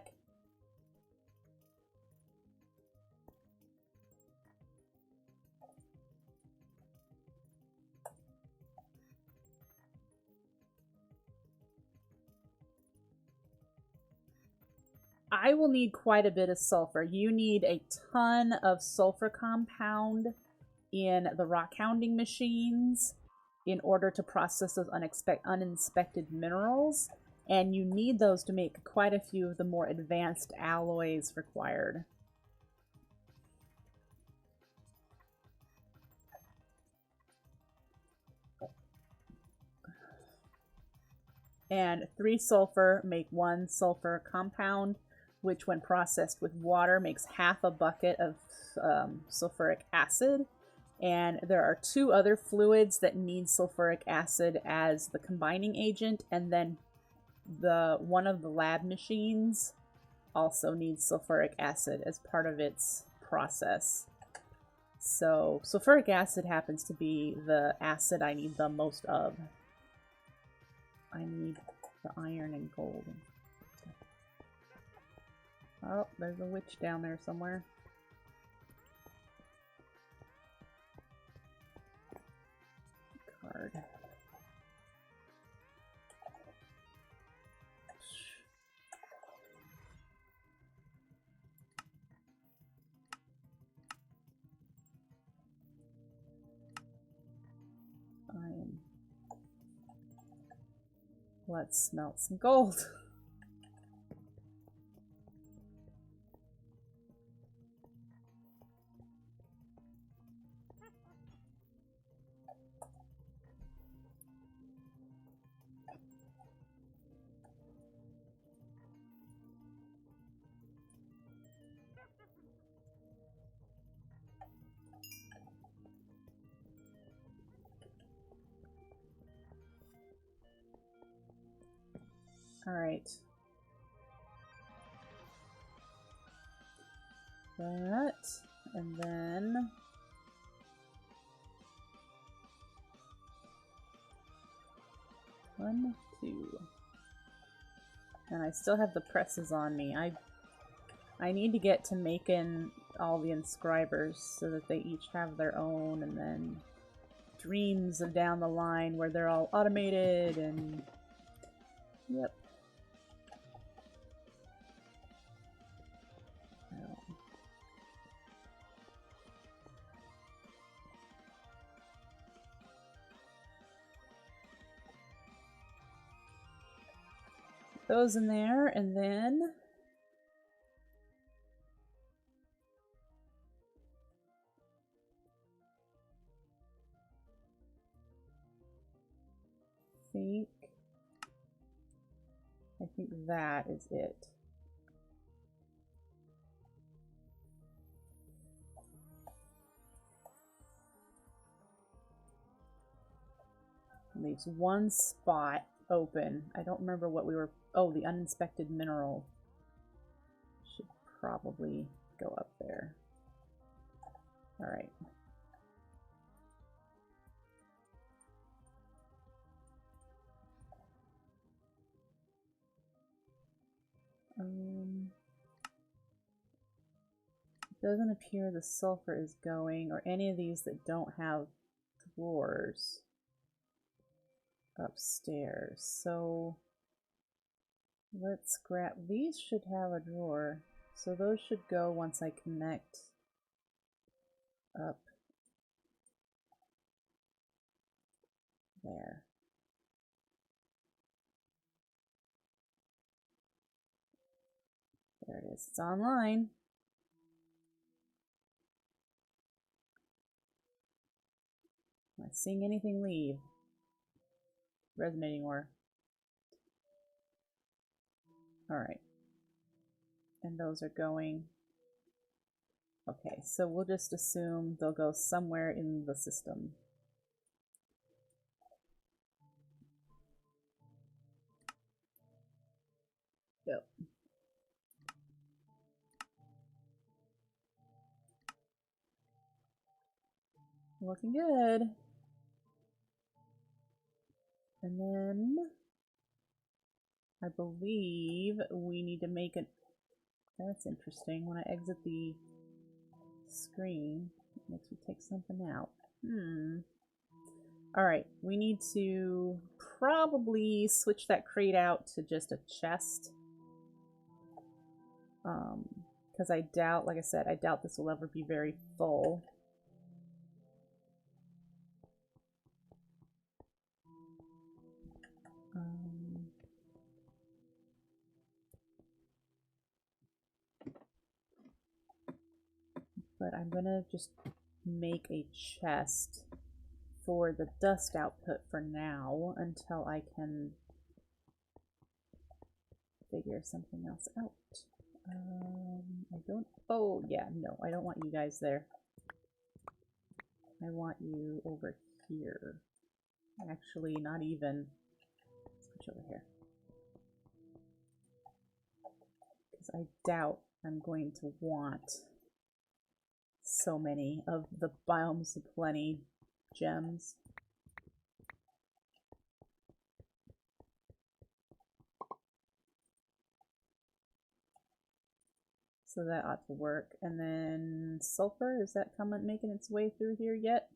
I will need quite a bit of sulfur. You need a ton of sulfur compound in the rock hounding machines in order to process those uninspected minerals. And you need those to make quite a few of the more advanced alloys required. And 3 sulfur make 1 sulfur compound, which when processed with water makes half a bucket of sulfuric acid. And there are 2 other fluids that need sulfuric acid as the combining agent, and then one of the lab machines also needs sulfuric acid as part of its process. So sulfuric acid happens to be the acid I need the most of. I need the iron and gold. Oh, there's a witch down there somewhere. Card. Let's smelt some gold. Alright. That, and then... One, two. And I still have the presses on me. I need to get to making all the inscribers so that they each have their own, and then dreams of down the line where they're all automated and... Yep. Those in there, and then I think that is it. Leaves one spot open. I don't remember what we were... Oh, the uninspected mineral. Should probably go up there. Alright. It doesn't appear the sulfur is going, or any of these that don't have drawers upstairs. So let's grab... These should have a drawer. So those should go once I connect up there. There it is. It's online. Am I seeing anything leave? Resonating ore. Alright. And those are going... Okay, so we'll just assume they'll go somewhere in the system. Yep. Looking good. And then I believe we need to make it... That's interesting. When I exit the screen, it makes me take something out. Alright, we need to probably switch that crate out to just a chest. Because I doubt, like I said, I doubt this will ever be very full. But I'm gonna just make a chest for the dust output for now until I can figure something else out. I don't... Oh, yeah, no, I don't want you guys there. I want you over here. Actually, not even. Switch over here. Because I doubt I'm going to want so many of the Biomes of Plenty gems. So that ought to work. And then sulfur, is that making its way through here yet?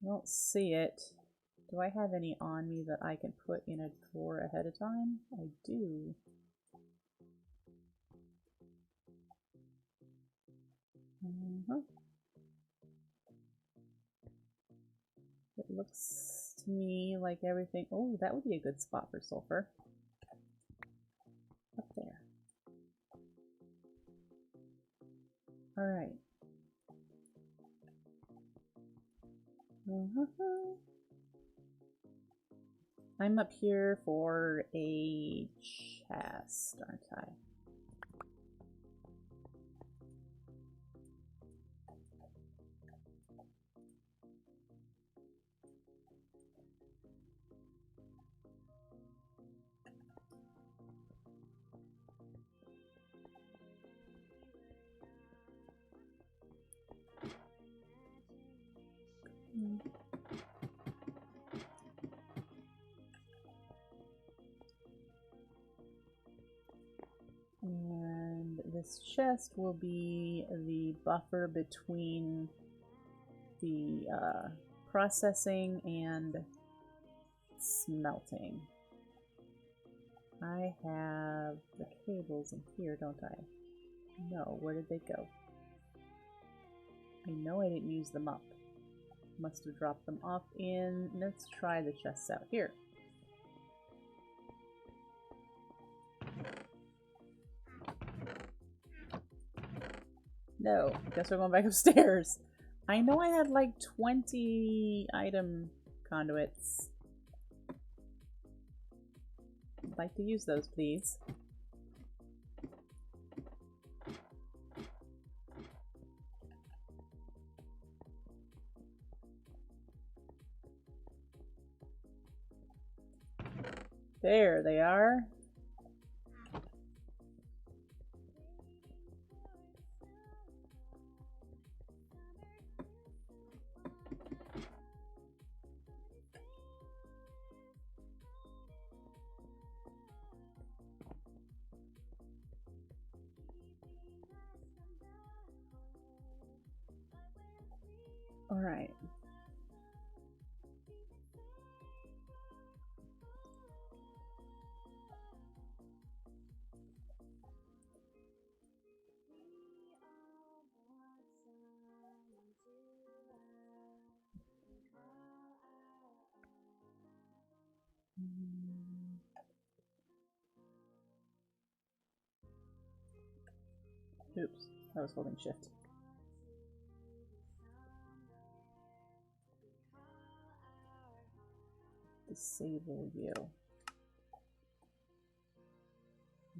I don't see it. Do I have any on me that I can put in a drawer ahead of time? I do. It looks to me like everything... Oh, that would be a good spot for sulfur. Up there. Alright. I'm up here for a chest, aren't I? this chest will be the buffer between the processing and smelting. I have the cables in here, don't I? No, where did they go? I know I didn't use them up. Must have dropped them off in... Let's try the chests out here. No, guess we're going back upstairs. I know I had like 20 item conduits. I'd like to use those, please. There they are. All right. Oops, I was holding shift. Disable you.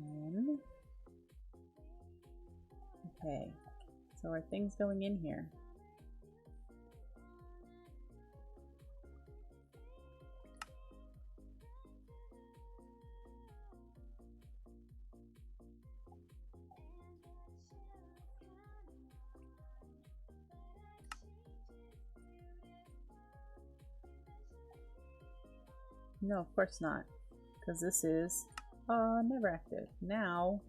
And... okay, so are things going in here? No, of course not, because this is never active. Now,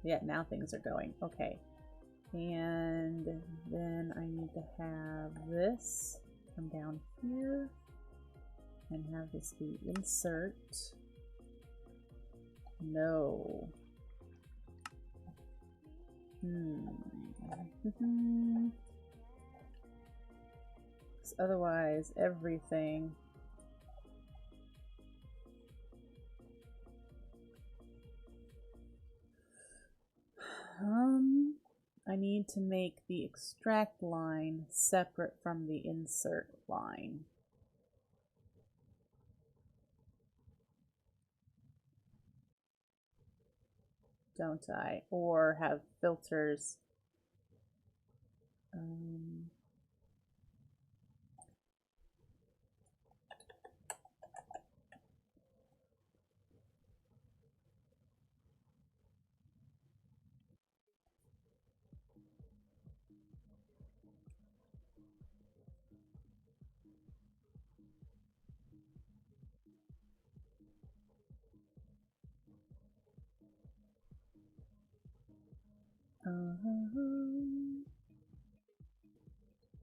yeah, now things are going. Okay, and then I need to have this come down here and have this be insert. No. Otherwise, everything. I need to make the extract line separate from the insert line. Don't I? Or have filters.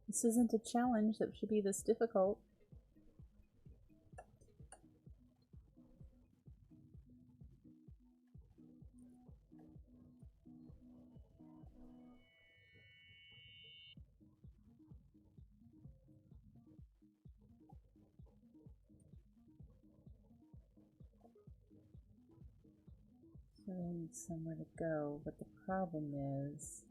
This isn't a challenge that should be this difficult. So I need somewhere to go, but the problem is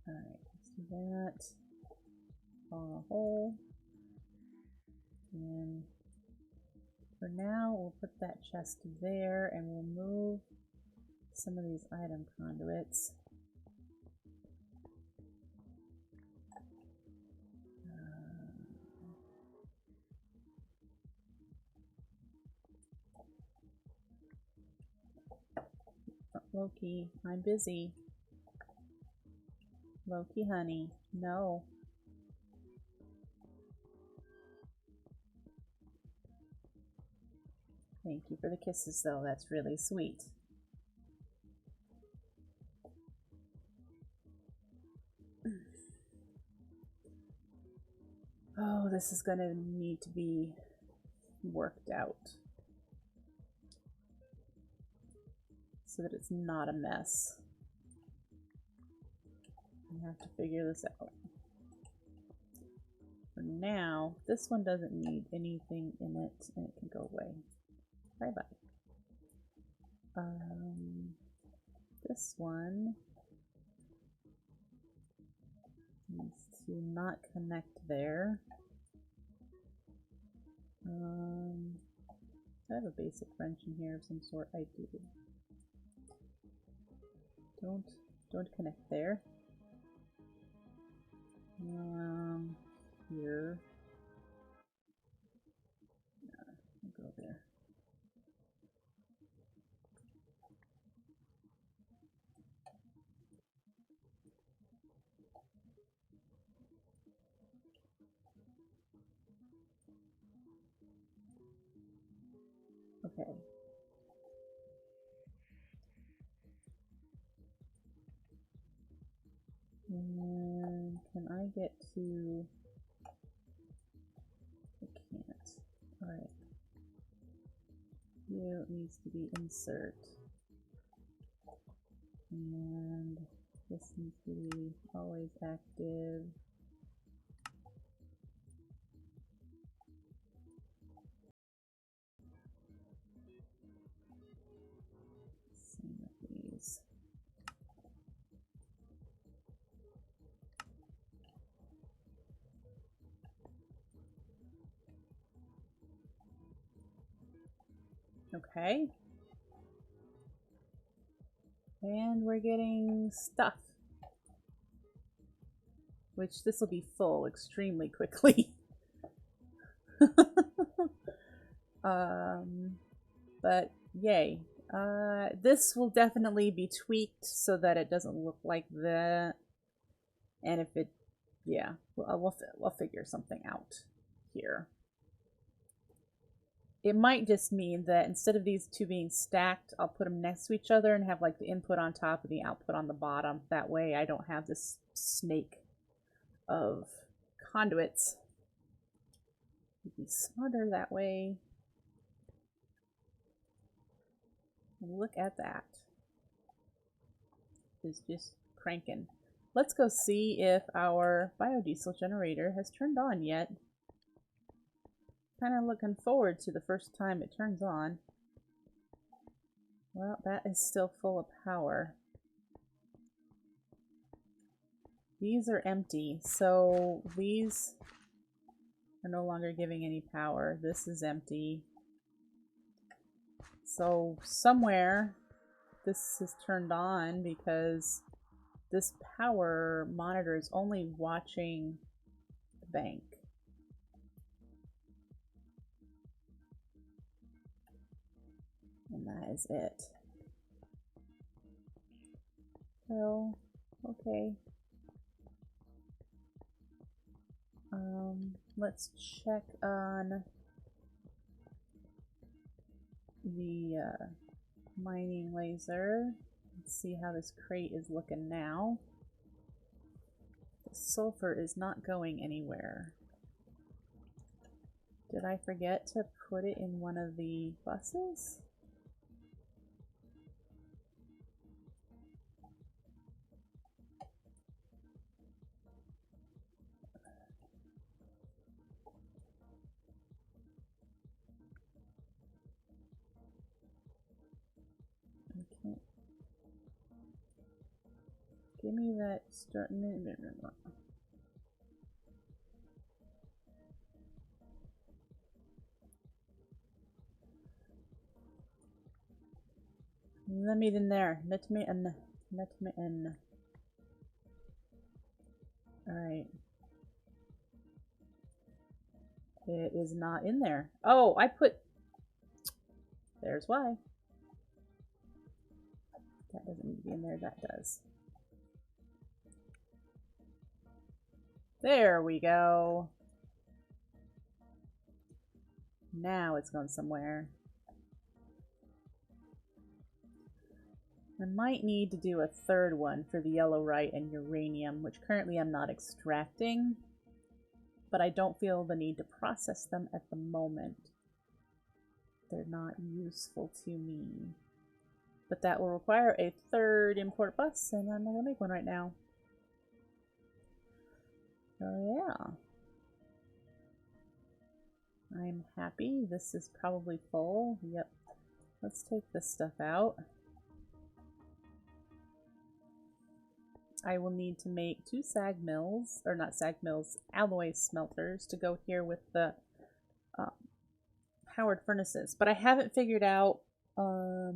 alright, let's do that. Follow a hole. And for now, we'll put that chest there and we'll move some of these item conduits. Loki, I'm busy. Loki, honey. No. Thank you for the kisses, though. That's really sweet. Oh, this is gonna need to be worked out so that it's not a mess. I have to figure this out. For now, this one doesn't need anything in it, and it can go away. Bye-bye. This one needs to not connect there. I have a basic wrench in here of some sort. I do. Don't connect there. Here. I'll go there. Okay. And can I get to... I can't. Alright. Here needs to be insert. And this needs to be always active. Same with these. Okay. And we're getting stuff. Which this will be full extremely quickly. But yay. This will definitely be tweaked so that it doesn't look like that. And if it, yeah, we'll figure something out here. It might just mean that instead of these two being stacked, I'll put them next to each other and have like the input on top and the output on the bottom. That way I don't have this snake of conduits. It'd be smarter that way. And look at that. It's just cranking. Let's go see if our biodiesel generator has turned on yet. Kind of looking forward to the first time it turns on. Well, that is still full of power. These are empty, so these are no longer giving any power. This is empty. So somewhere this is turned on because this power monitor is only watching the bank. And that is it. So, okay. Let's check on the mining laser. Let's see how this crate is looking now. The sulfur is not going anywhere. Did I forget to put it in one of the buses? Give me that start. Let me in there. Let me in. Let me in. Alright. It is not in there. Oh, I put... There's why. That doesn't need to be in there. That does. There we go. Now it's gone somewhere. I might need to do a third one for the yellowite and uranium, which currently I'm not extracting, but I don't feel the need to process them at the moment. They're not useful to me. But that will require a third import bus, and I'm not going to make one right now. So yeah. I'm happy. This is probably full. Yep. Let's take this stuff out. I will need to make 2 sag mills, or not sag mills, alloy smelters to go here with the powered furnaces. But I haven't figured out, I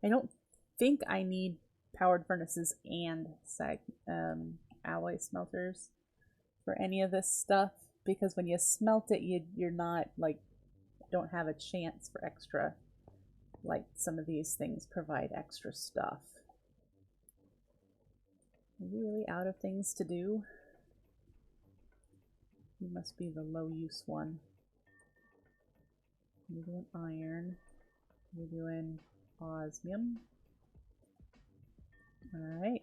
don't think I need powered furnaces and sag alloy smelters for any of this stuff, because when you smelt it, you're not, like, don't have a chance for extra, like some of these things provide extra stuff. Are you really out of things to do? You must be the low use one. You're doing iron. You're doing osmium. Alright.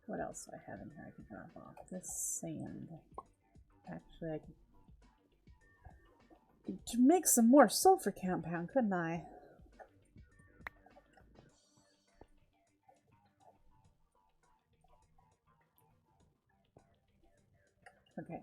What else do I have in here I can drop off? This sand. Actually, I could make some more sulfur compound, couldn't I? Okay.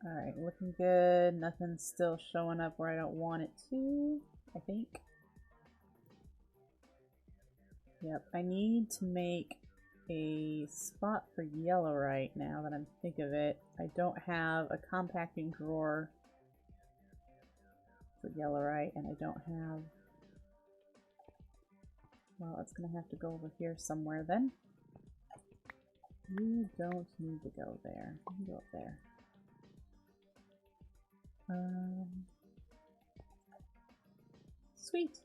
Alright, looking good. Nothing's still showing up where I don't want it to, I think. Yep, I need to make a spot for yellowite now that I'm thinking of it. I don't have a compacting drawer for yellowite, and I don't have... Well, it's gonna have to go over here somewhere then. You don't need to go there. You can go up there. Sweet.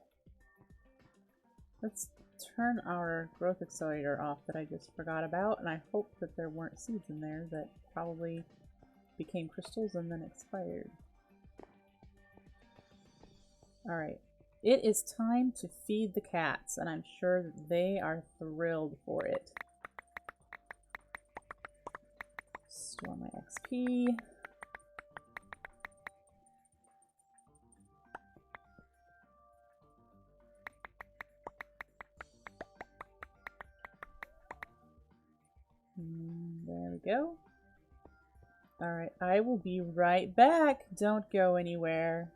Let's turn our growth accelerator off that I just forgot about, and I hope that there weren't seeds in there that probably became crystals and then expired. Alright, it is time to feed the cats, and I'm sure that they are thrilled for it. Store my XP. There we go. Alright, I will be right back. Don't go anywhere.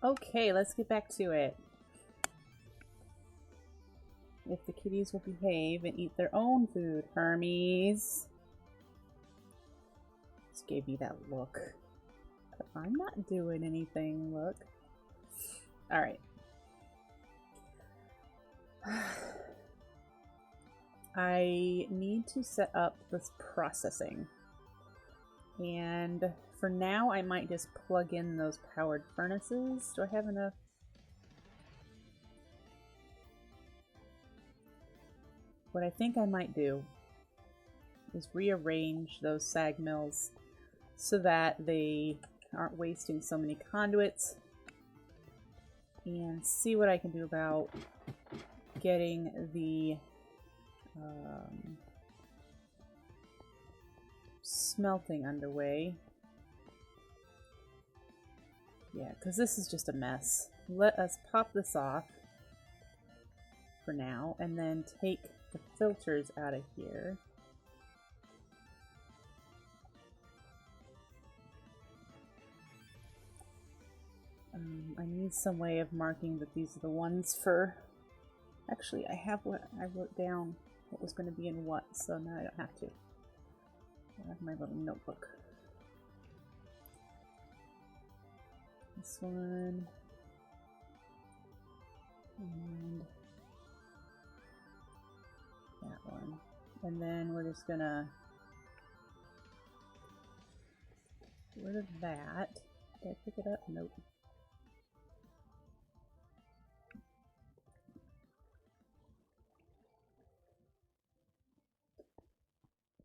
Okay, let's get back to it. If the kitties will behave and eat their own food, Hermes. Just gave you that look. But I'm not doing anything, look. Alright. I need to set up this processing. And for now, I might just plug in those powered furnaces. Do I have enough? What I think I might do is rearrange those sag mills so that they aren't wasting so many conduits, and see what I can do about getting the smelting underway. Yeah, because this is just a mess. Let us pop this off for now, and then take the filters out of here. I need some way of marking that these are the ones for... Actually, I have what I wrote down, what was going to be in what, so now I don't have to. I have my little notebook. This one. And that one. And then we're just gonna get rid of that. Did I pick it up? Nope.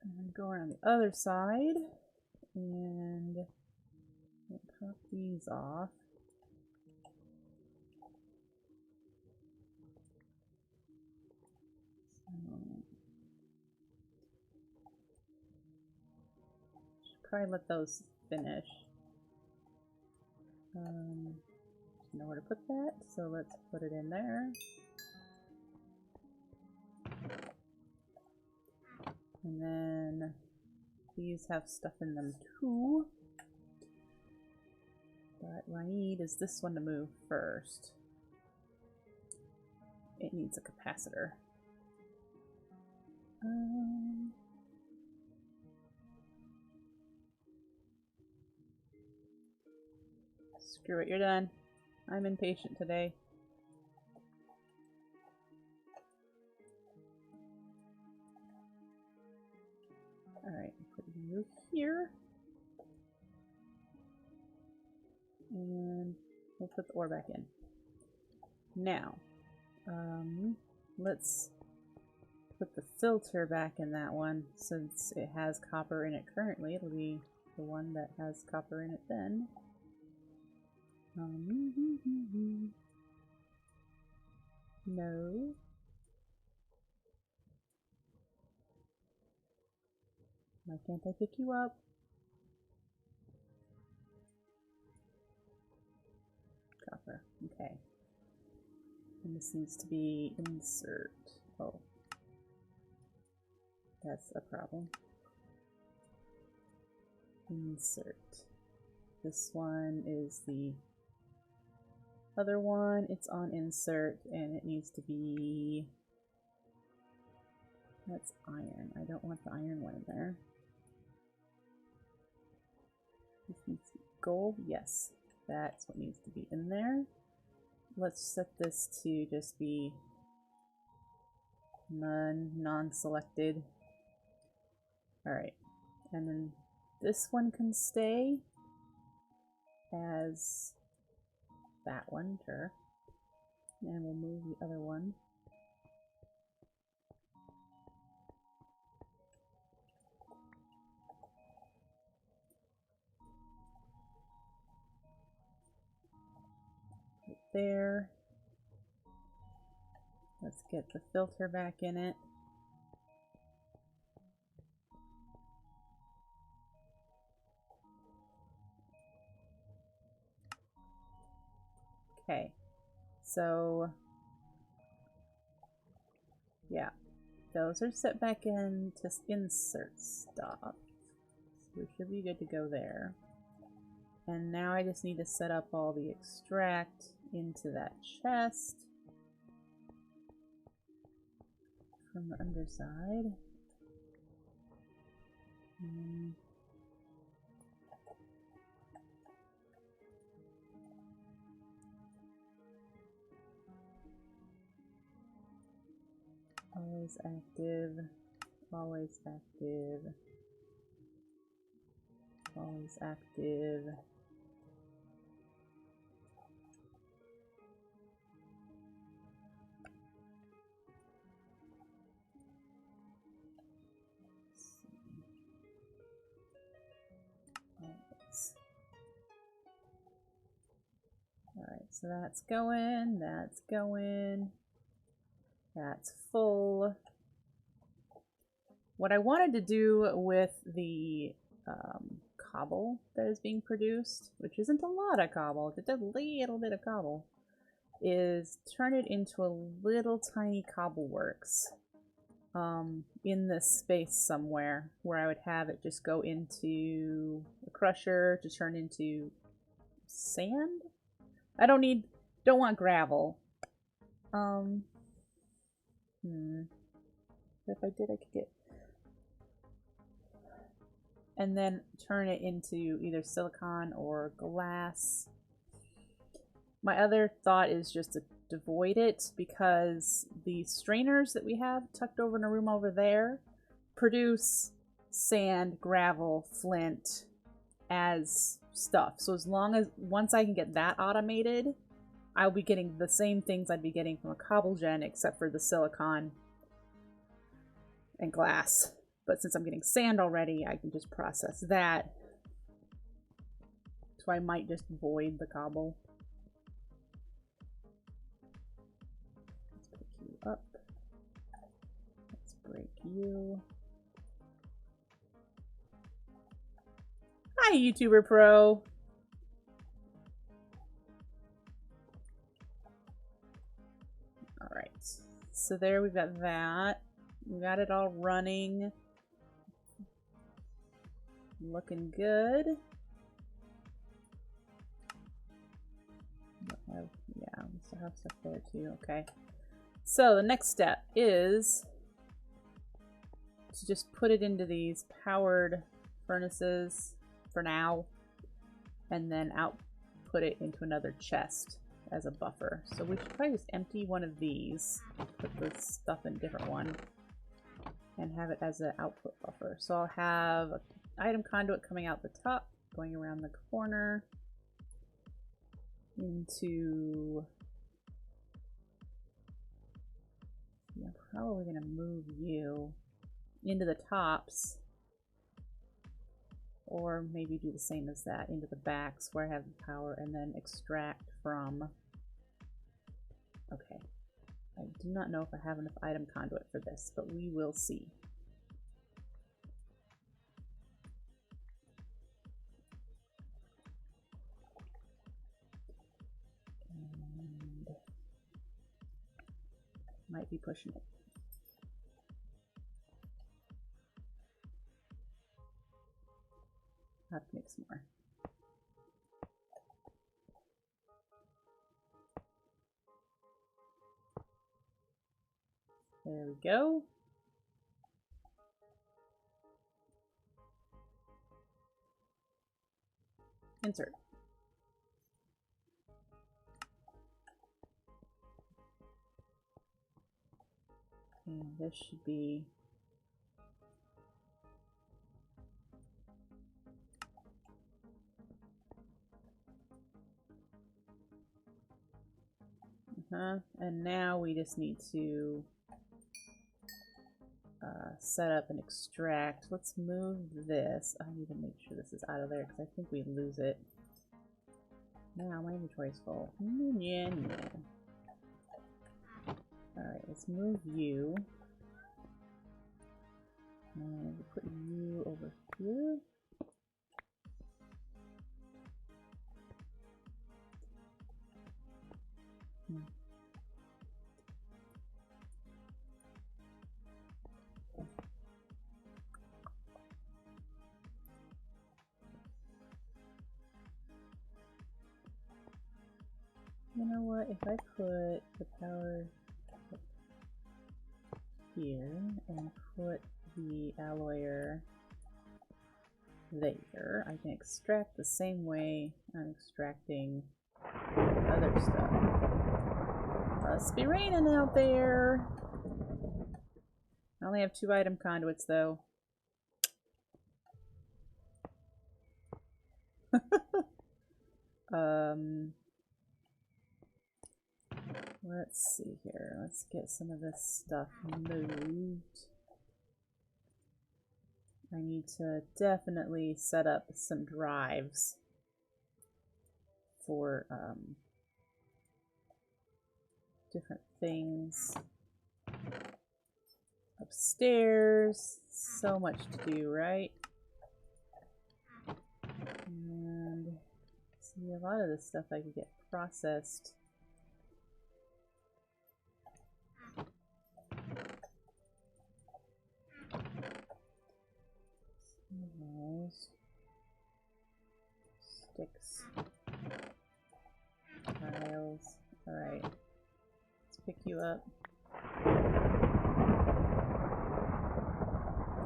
And go around the other side and pop these off. Should probably let those finish. Know where to put that, so let's put it in there. And then these have stuff in them too. But what I need is this one to move first. It needs a capacitor. Screw it, you're done. I'm impatient today. Alright, put you here. And we'll put the ore back in. Now, let's put the filter back in that one. Since it has copper in it currently, it'll be the one that has copper in it then. No. Why can't I pick you up? Copper. Okay. And this needs to be insert. Oh. That's a problem. Insert. This one is the other one. It's on insert and it needs to be... That's iron. I don't want the iron one in there. This needs to be gold. Yes. That's what needs to be in there. Let's set this to just be none, non-selected. Alright. And then this one can stay as that one, sure. And we'll move the other one. Right there. Let's get the filter back in it. Okay, so yeah, those are set back in to insert stuff. So we should be good to go there. And now I just need to set up all the extract into that chest from the underside. Always active, always active, always active. Alright, so that's going, that's going. That's full. What I wanted to do with the cobble that is being produced, which isn't a lot of cobble, just a little bit of cobble, is turn it into a little tiny cobble works in this space somewhere where I would have it just go into a crusher to turn into sand. I don't want gravel. If I did, I could get... And then turn it into either silicon or glass. My other thought is just to devoid it, because the strainers that we have tucked over in a room over there produce sand, gravel, flint as stuff. So as long as, once I can get that automated, I'll be getting the same things I'd be getting from a cobble gen, except for the silicon and glass. But since I'm getting sand already, I can just process that. So I might just void the cobble. Let's pick you up. Let's break you. Hi, YouTuber Pro. Alright, so there we've got that. We got it all running. Looking good. Yeah, we still have stuff there too. Okay. So the next step is to just put it into these powered furnaces for now, and then output it into another chest as a buffer. So we should probably just empty one of these, put the stuff in a different one, and have it as an output buffer. So I'll have an item conduit coming out the top, going around the corner into... Yeah, probably going to move you into the tops, or maybe do the same as that, into the backs where I have the power, and then extract from... Okay. I do not know if I have enough item conduit for this, but we will see. And might be pushing it. I'll have to make some more. There we go. Insert. And this should be... And now we just need to set up and extract. Let's move this. I need to make sure this is out of there because I think we lose it. Now my inventory is full. Yeah. Alright, let's move you. And we'll put you over here. You know what? If I put the power here and put the alloyer there, I can extract the same way I'm extracting other stuff. Must be raining out there. I only have 2 item conduits though. Let's see here. Let's get some of this stuff moved. I need to definitely set up some drives for different things. Upstairs, so much to do, right? And see, a lot of this stuff I could get processed. Sticks. Tiles. Alright. Let's pick you up.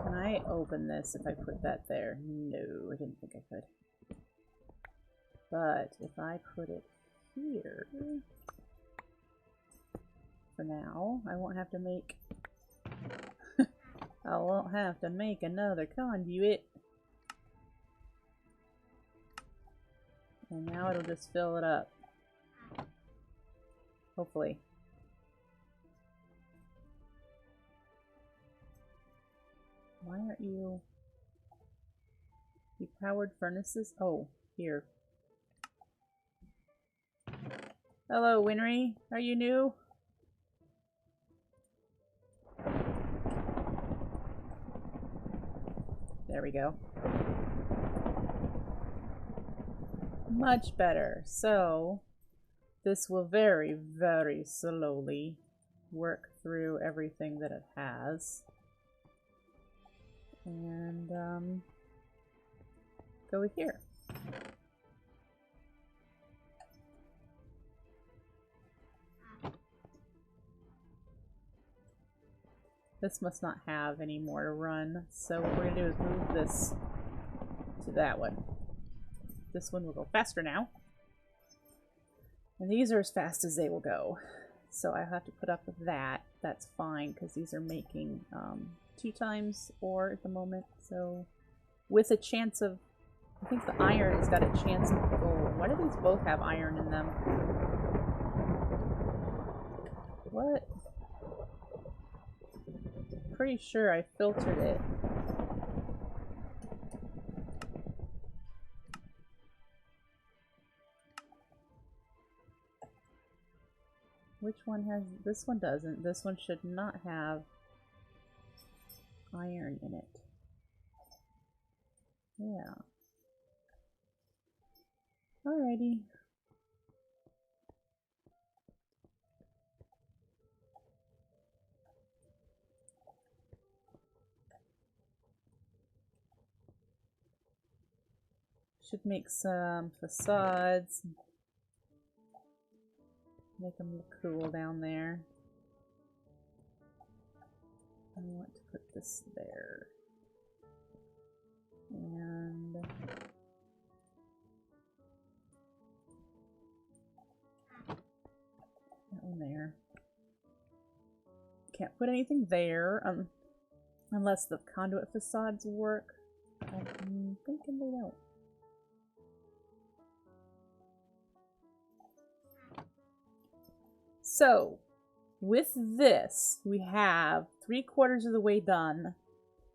Can I open this if I put that there? No, I didn't think I could. But if I put it here, for now, I won't have to make I won't have to make another conduit. And now it'll just fill it up. Hopefully. Why aren't you... You powered furnaces? Oh, here. Hello, Winry. Are you new? There we go. Much better. So, this will very, very slowly work through everything that it has. And, go here. This must not have any more to run, so what we're going to do is move this to that one. This one will go faster now. And these are as fast as they will go. So I have to put up with that. That's fine, because these are making 2 times ore at the moment. So with a chance of... I think the iron has got a chance of gold. Why do these both have iron in them? What? Pretty sure I filtered it. Which one has... This one doesn't. This one should not have iron in it. Yeah. Alrighty. Should make some facades. Make them look cool down there. I want to put this there. And that one there. Can't put anything there unless the conduit facades work. I'm thinking they don't. So, with this, we have 3/4 of the way done.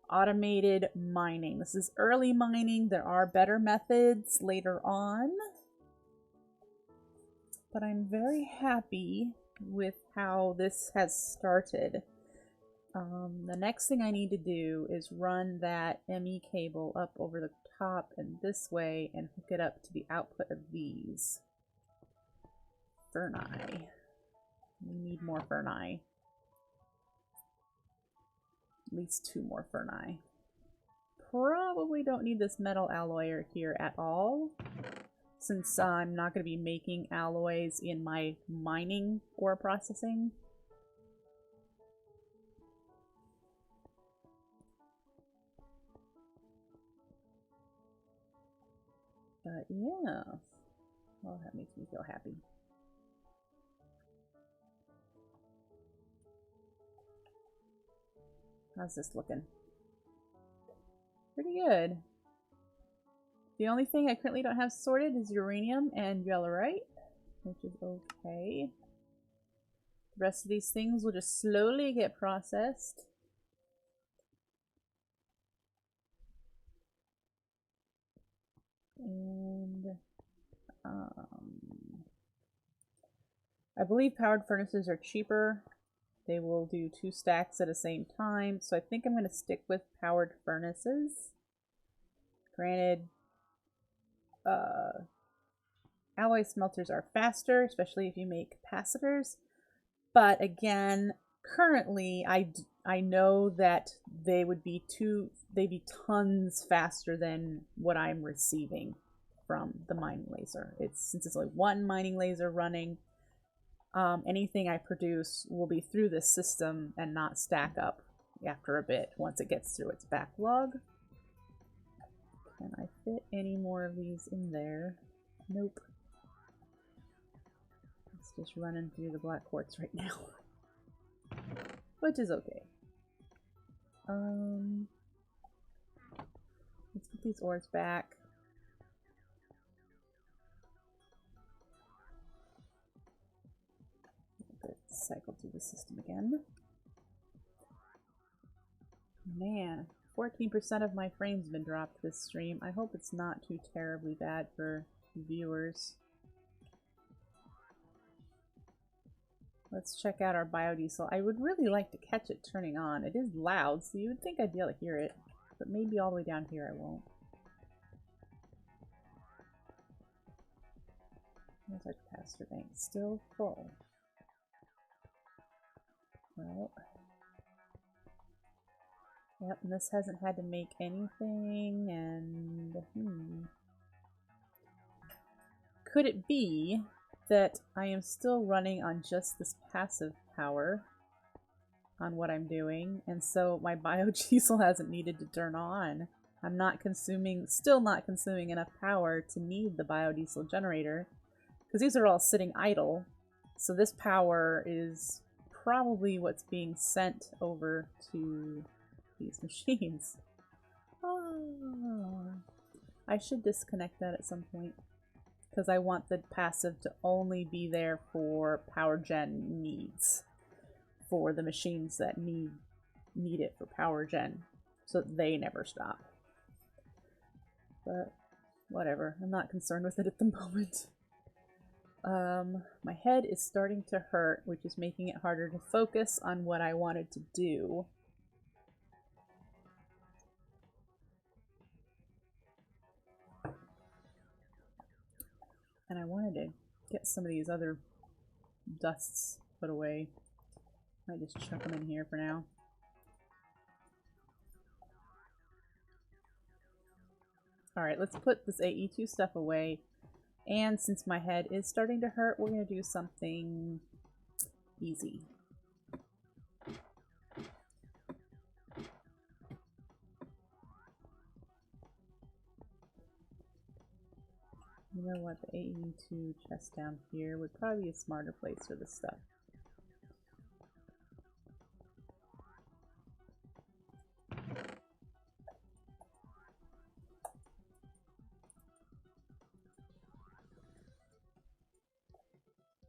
Automated mining. This is early mining. There are better methods later on. But I'm very happy with how this has started. The next thing I need to do is run that ME cable up over the top and this way and hook it up to the output of these. Ferni. We need more Ferni. At least 2 more Ferni. Probably don't need this metal alloyer here at all. since I'm not going to be making alloys in my mining ore processing. But yeah, well, that makes me feel happy. How's this looking? Pretty good. The only thing I currently don't have sorted is uranium and EdwardElric, which is okay. The rest of these things will just slowly get processed. And I believe powered furnaces are cheaper. They will do 2 stacks at the same time, so I think I'm going to stick with powered furnaces. Granted, alloy smelters are faster, especially if you make capacitors. But again, currently I know that they'd be tons faster than what I'm receiving from the mining laser. Since it's only one mining laser running, anything I produce will be through this system and not stack up after a bit once it gets through its backlog. Can I fit any more of these in there? Nope. It's just running through the black quartz right now. Which is okay. Let's put these ores back. Let's cycle through the system again. Man, 14% of my frames have been dropped this stream. I hope it's not too terribly bad for viewers. Let's check out our biodiesel. I would really like to catch it turning on. It is loud, so you would think I'd be able to hear it, but maybe all the way down here I won't. There's our capacitor bank, still full. Well, yep, and this hasn't had to make anything, and could it be that I am still running on just this passive power on what I'm doing, and so my biodiesel hasn't needed to turn on? I'm still not consuming enough power to need the biodiesel generator, because these are all sitting idle, so this power is probably what's being sent over to these machines. Oh, I should disconnect that at some point, because I want the passive to only be there for power gen needs, for the machines that need it for power gen, so that they never stop. But whatever, I'm not concerned with it at the moment. My head is starting to hurt, which is making it harder to focus on what I wanted to do. And I wanted to get some of these other dusts put away. I might just chuck them in here for now. Alright, let's put this AE2 stuff away. And since my head is starting to hurt, we're going to do something easy. You know what, the AE2 chest down here would probably be a smarter place for this stuff.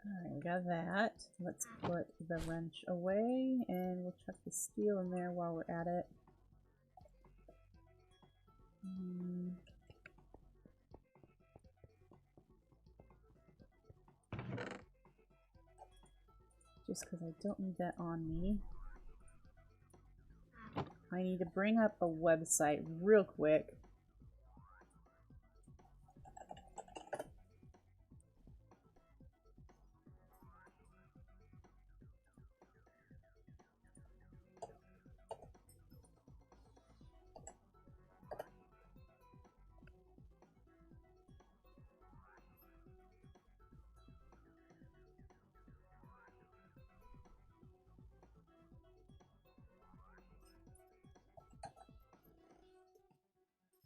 Alright, we got that. Let's put the wrench away, and we'll chuck the steel in there while we're at it. Just because I don't need that on me. I need to bring up a website real quick.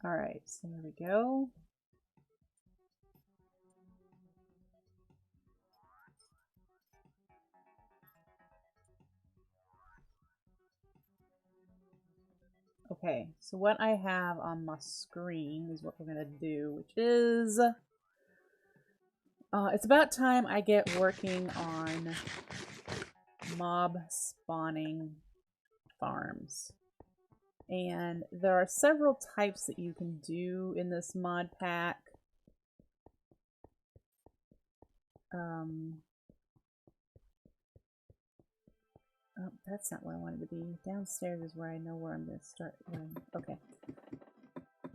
Alright, so there we go. Okay, so what I have on my screen is what we're going to do, which is... it's about time I get working on mob spawning farms. And there are several types that you can do in this mod pack. Oh, that's not where I wanted to be. Downstairs is where I know where I'm going to start. Okay.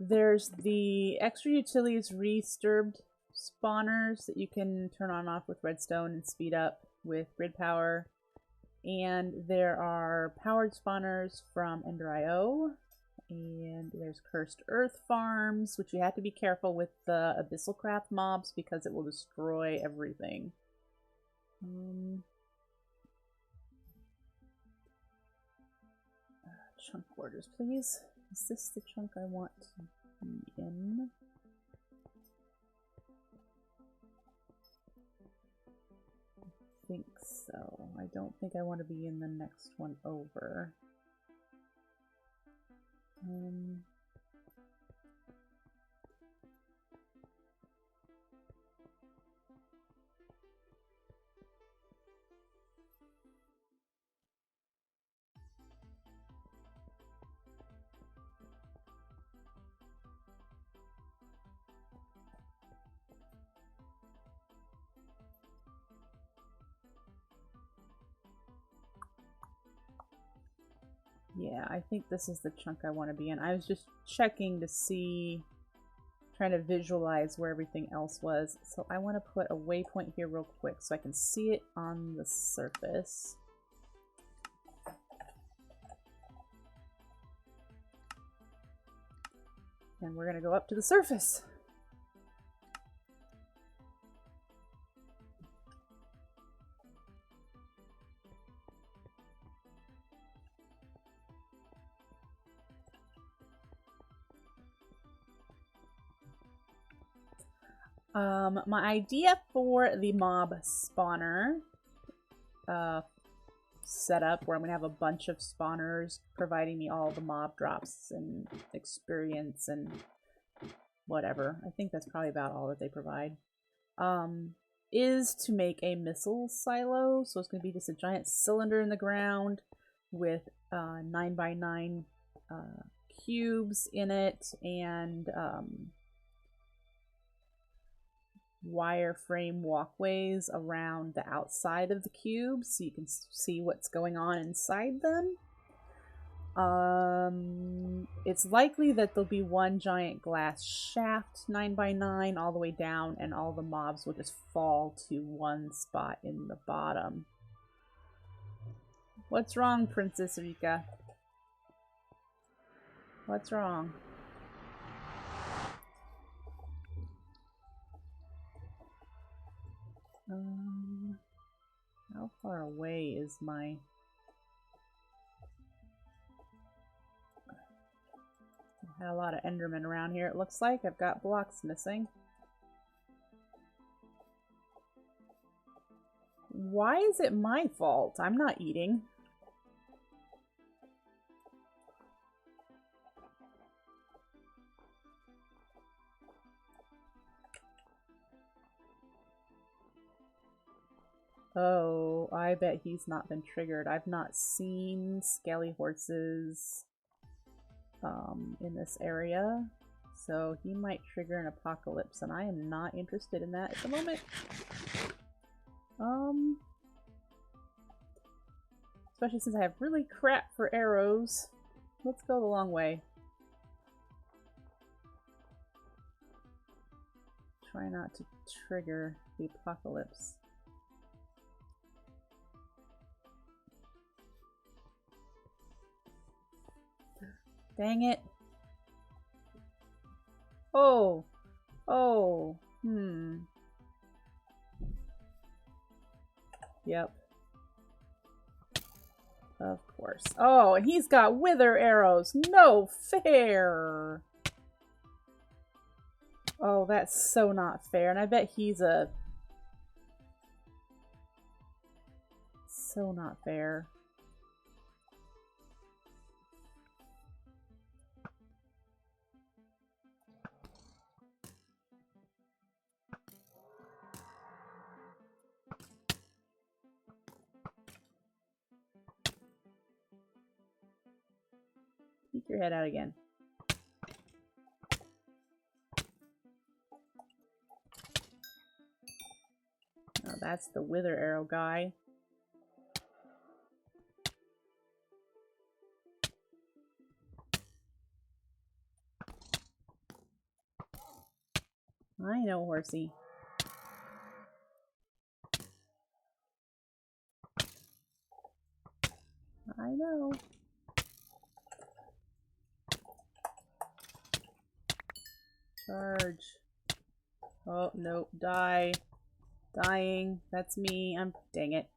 There's the extra utilities re-disturbed spawners that you can turn on and off with redstone and speed up with grid power. And there are powered spawners from Ender.io. And there's cursed earth farms, which you have to be careful with the Abyssal-craft mobs because it will destroy everything. Chunk orders, please. Is this the chunk I want to be in? I think so. I don't think I want to be in the next one over. Yeah, I think this is the chunk I want to be in. I was just checking to see, trying to visualize where everything else was. So I want to put a waypoint here real quick so I can see it on the surface. And we're going to go up to the surface. My idea for the mob spawner setup, where I'm gonna have a bunch of spawners providing me all the mob drops and experience and whatever. I think that's probably about all that they provide. Is to make a missile silo. So it's gonna be just a giant cylinder in the ground with 9x9 cubes in it and wireframe walkways around the outside of the cube so you can see what's going on inside them. It's likely that there'll be one giant glass shaft 9x9 all the way down, and all the mobs will just fall to one spot in the bottom. What's wrong, Princess Rika? What's wrong? How far away is my... I had a lot of Endermen around here, it looks like. I've got blocks missing. Why is it my fault? I'm not eating. Oh, I bet he's not been triggered. I've not seen scaly horses in this area, so he might trigger an apocalypse, and I am not interested in that at the moment. Especially since I have really crap for arrows. Let's go the long way. Try not to trigger the apocalypse. Dang it. Oh. Oh. Yep. Of course. Oh, and he's got wither arrows. No fair. Oh, that's so not fair. And I bet he's a... So not fair. Peek your head out again. Oh, that's the wither arrow guy. I know, horsey. I know. Charge. Oh, nope. Die. Dying. That's me. I'm... Dang it.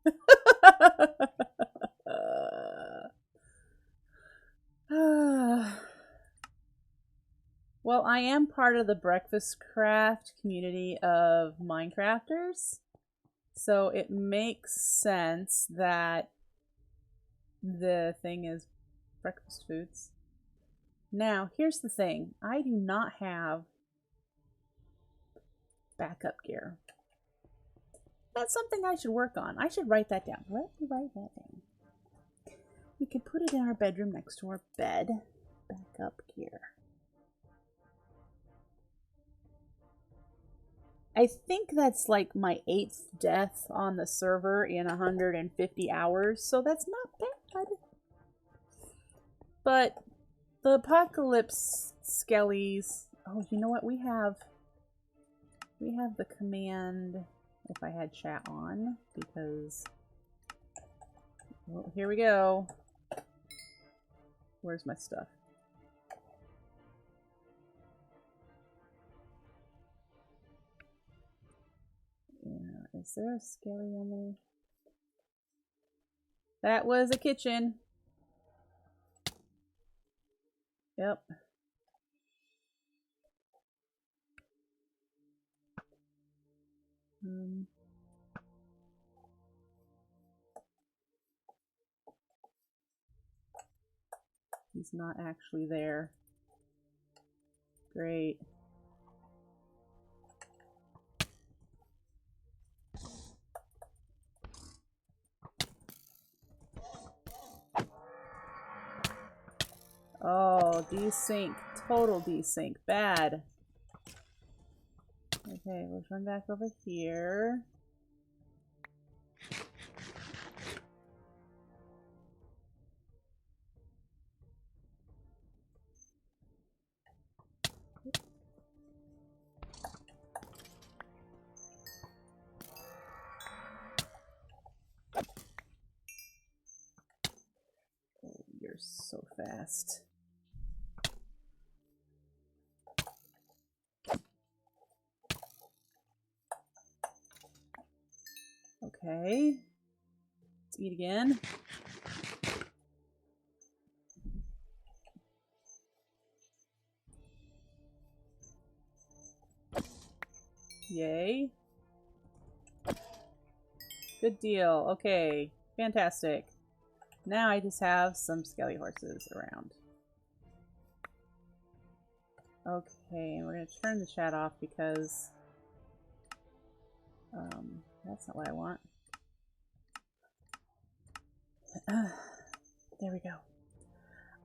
Well, I am part of the Breakfastcraft community of Minecrafters, so it makes sense that the thing is breakfast foods. Now, here's the thing. I do not have backup gear. That's something I should work on. I should write that down. Let me write that down. We could put it in our bedroom next to our bed. Backup gear. I think that's like my 8th death on the server in 150 hours, so that's not bad. But the apocalypse skellies... Oh, you know what? We have the command, if I had chat on, because... Well, here we go. Where's my stuff? Yeah, is there a skelly on there? That was a kitchen. Yep. He's not actually there. Great. Oh, desync. Total desync. Bad. Okay, we'll run back over here. Oh, you're so fast. Okay. Let's eat again. Yay. Good deal. Okay. Fantastic. Now I just have some skelly horses around. Okay, and we're going to turn the chat off because that's not what I want. There we go.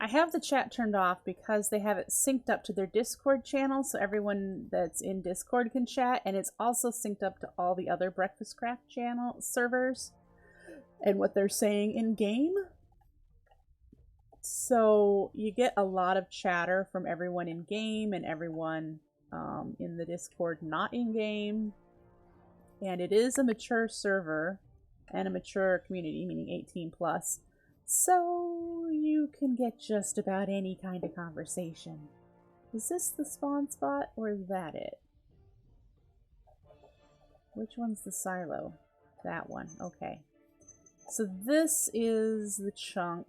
I have the chat turned off because they have it synced up to their Discord channel, so everyone that's in Discord can chat, and it's also synced up to all the other Breakfastcraft channel servers and what they're saying in game. So you get a lot of chatter from everyone in game and everyone in the Discord not in game. And it is a mature server and a mature community, meaning 18 plus. So you can get just about any kind of conversation. Is this the spawn spot or is that it? Which one's the silo? That one. Okay. So this is the chunk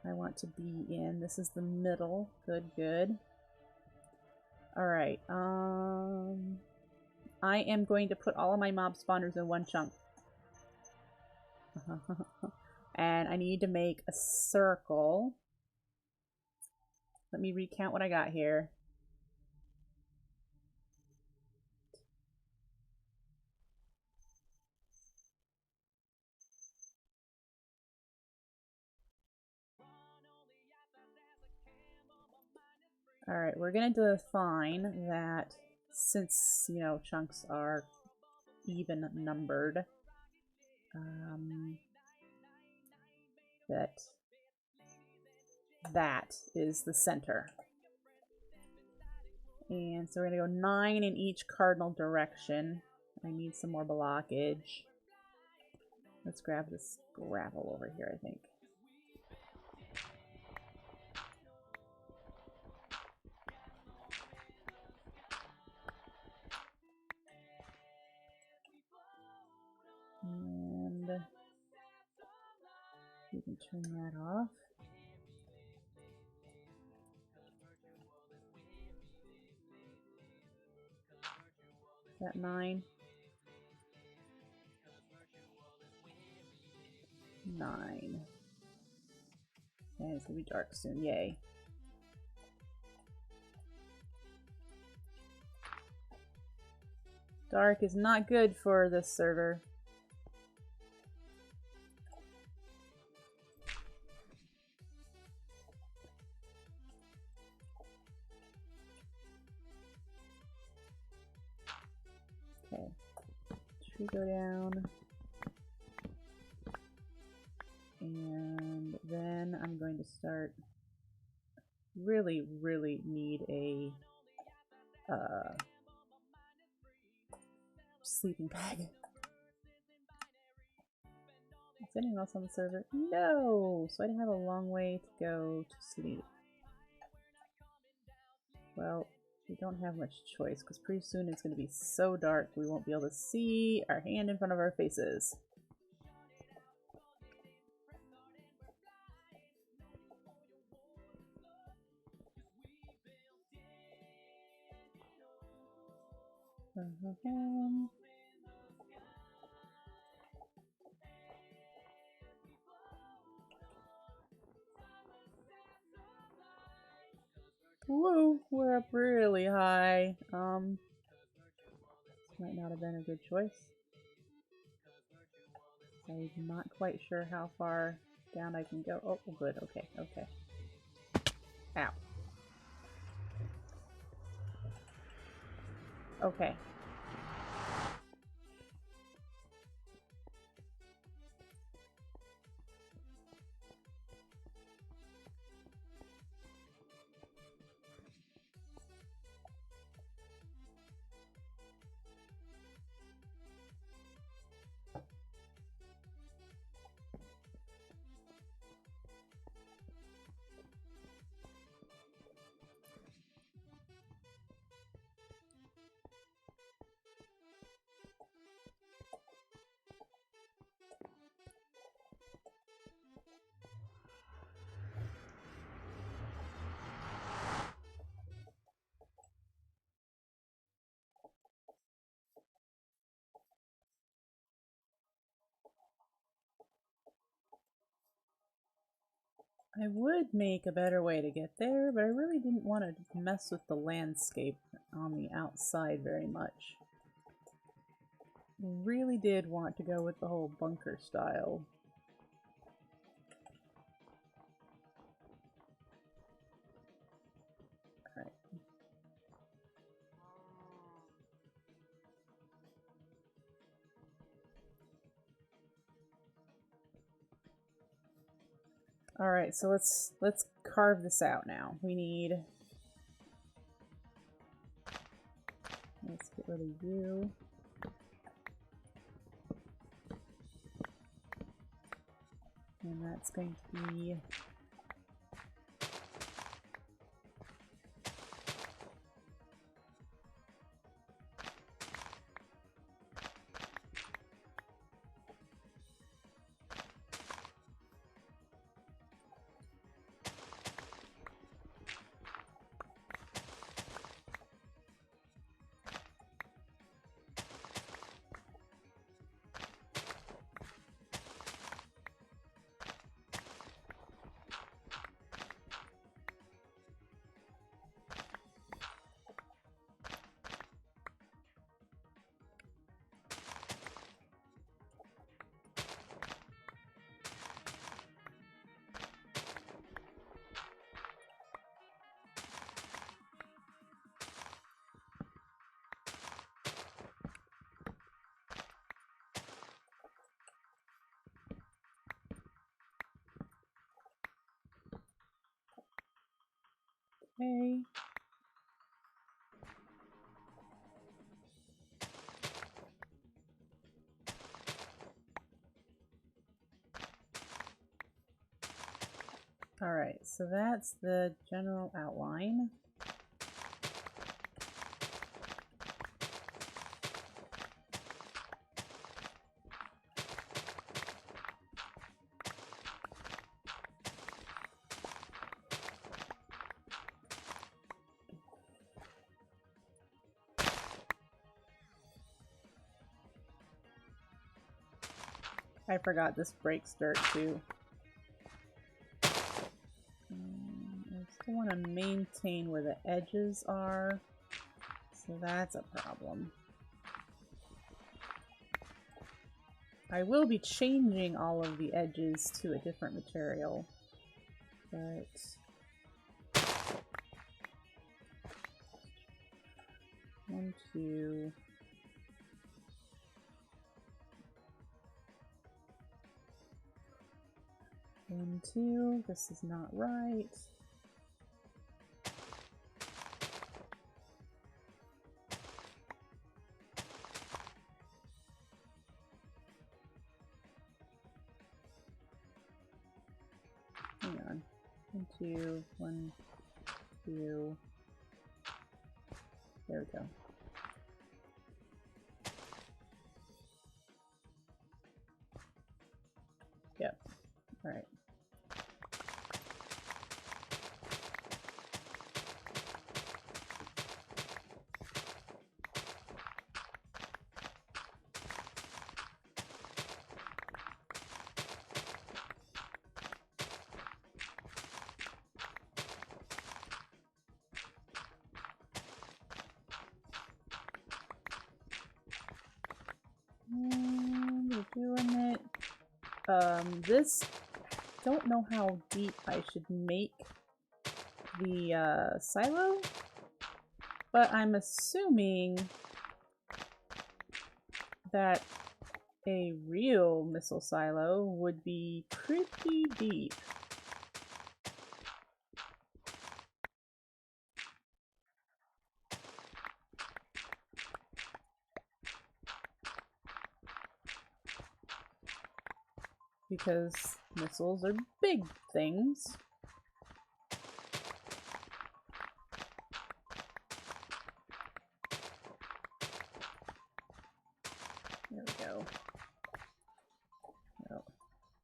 I want to be in. This is the middle. Good, good. Alright, I am going to put all of my mob spawners in one chunk. And I need to make a circle. Let me recount what I got here. Alright, we're going to define that since, you know, chunks are even numbered, that is the center. And so we're going to go 9 in each cardinal direction. I need some more blockage. Let's grab this gravel over here, I think. And you can turn that off. Is that 9? 9. And it's gonna be dark soon, yay. Dark is not good for this server. Okay, tree go down. And then I'm going to start, really need a sleeping bag. Is anyone else on the server? No! So I have a long way to go to sleep. Well, we don't have much choice because pretty soon it's going to be so dark we won't be able to see our hand in front of our faces. Woo! We're up really high. This might not have been a good choice. I'm not quite sure how far down I can go. Oh, good. Okay, okay. Ow. Okay. I would make a better way to get there, but I really didn't want to mess with the landscape on the outside very much. Really did want to go with the whole bunker style. Alright. Alright, so let's carve this out now. We need... Let's get rid of you. And that's going to be... Alright, so that's the general outline. I forgot this breaks dirt too. I still want to maintain where the edges are, so that's a problem. I will be changing all of the edges to a different material, but... One, two... 1, 2, this is not right. Hang on. 1, 2, 1, 2. There we go. Yep. All right. We're doing it. This, don't know how deep I should make the silo, but I'm assuming that a real missile silo would be pretty deep. Because missiles are big things. There we go. Well,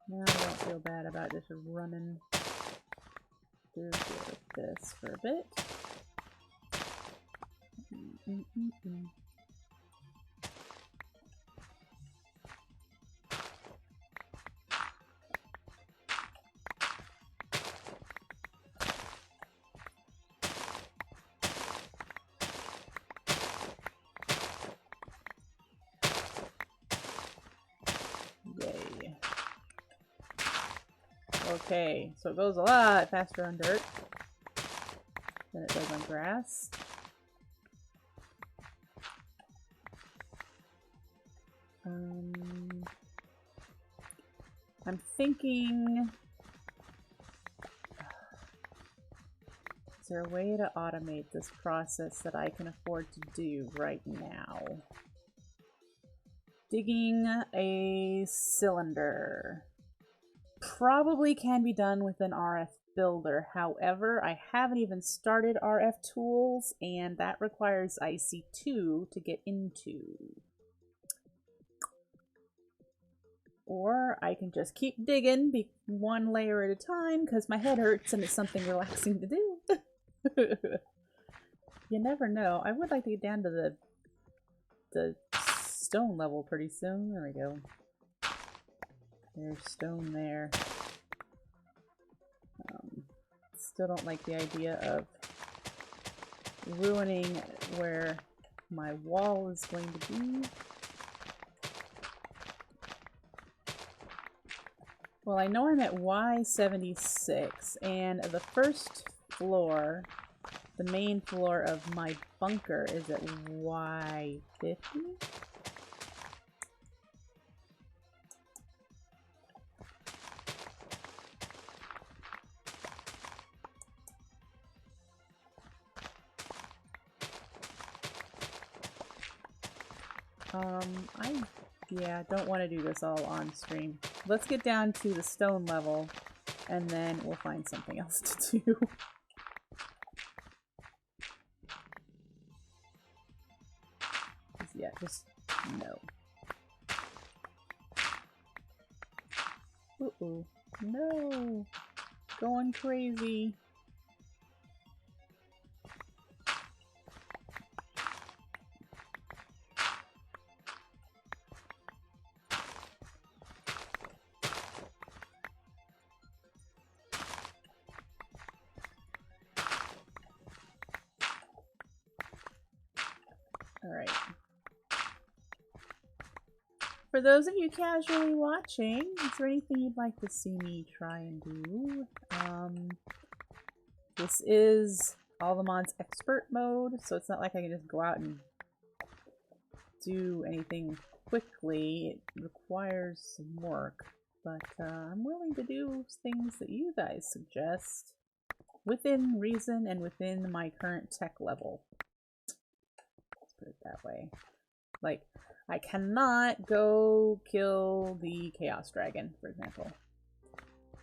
now I don't feel bad about just running through here with this for a bit. Yay. Okay, so it goes a lot faster on dirt than it does on grass. I'm thinking, is there a way to automate this process that I can afford to do right now? Digging a cylinder. Probably can be done with an RF builder. However, I haven't even started RF tools, and that requires IC2 to get into. Or I can just keep digging one layer at a time because my head hurts and it's something relaxing to do. You never know. I would like to get down to the stone level pretty soon. There we go. There's stone there. Still don't like the idea of ruining where my wall is going to be. Well, I know I'm at Y76, and the first floor, the main floor of my bunker, is at Y50. Yeah, don't want to do this all on stream. Let's get down to the stone level, and then we'll find something else to do. Yeah, just no. Uh-oh. No! Going crazy. Alright. For those of you casually watching, is there anything you'd like to see me try and do? This is all the mods expert mode, so it's not like I can just go out and do anything quickly. It requires some work, but I'm willing to do things that you guys suggest within reason and within my current tech level. Let's put it that way. Like, I cannot go kill the Chaos Dragon, for example,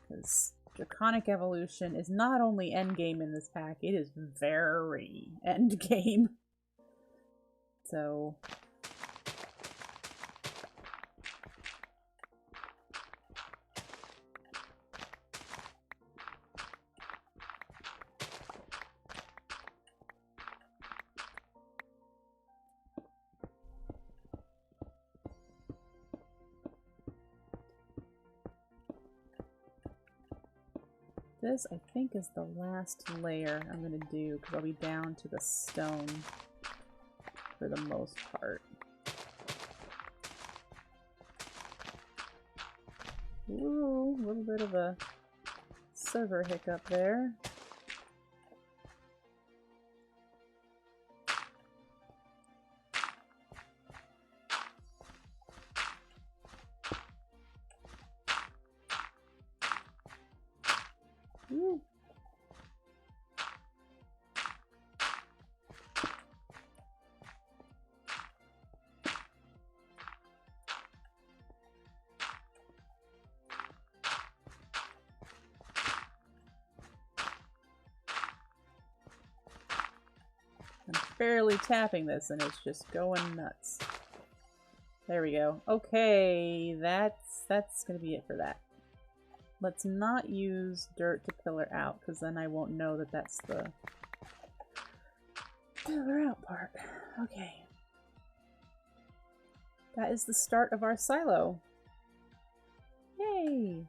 because Draconic Evolution is not only endgame in this pack, it is very endgame. So this, I think, is the last layer I'm going to do, because I'll be down to the stone for the most part. Ooh, a little bit of a server hiccup there. Ooh. I'm barely tapping this and it's just going nuts. There we go. Okay, that's gonna be it for that. Let's not use dirt to pillar out, because then I won't know that that's the pillar out part. Okay. That is the start of our silo. Yay!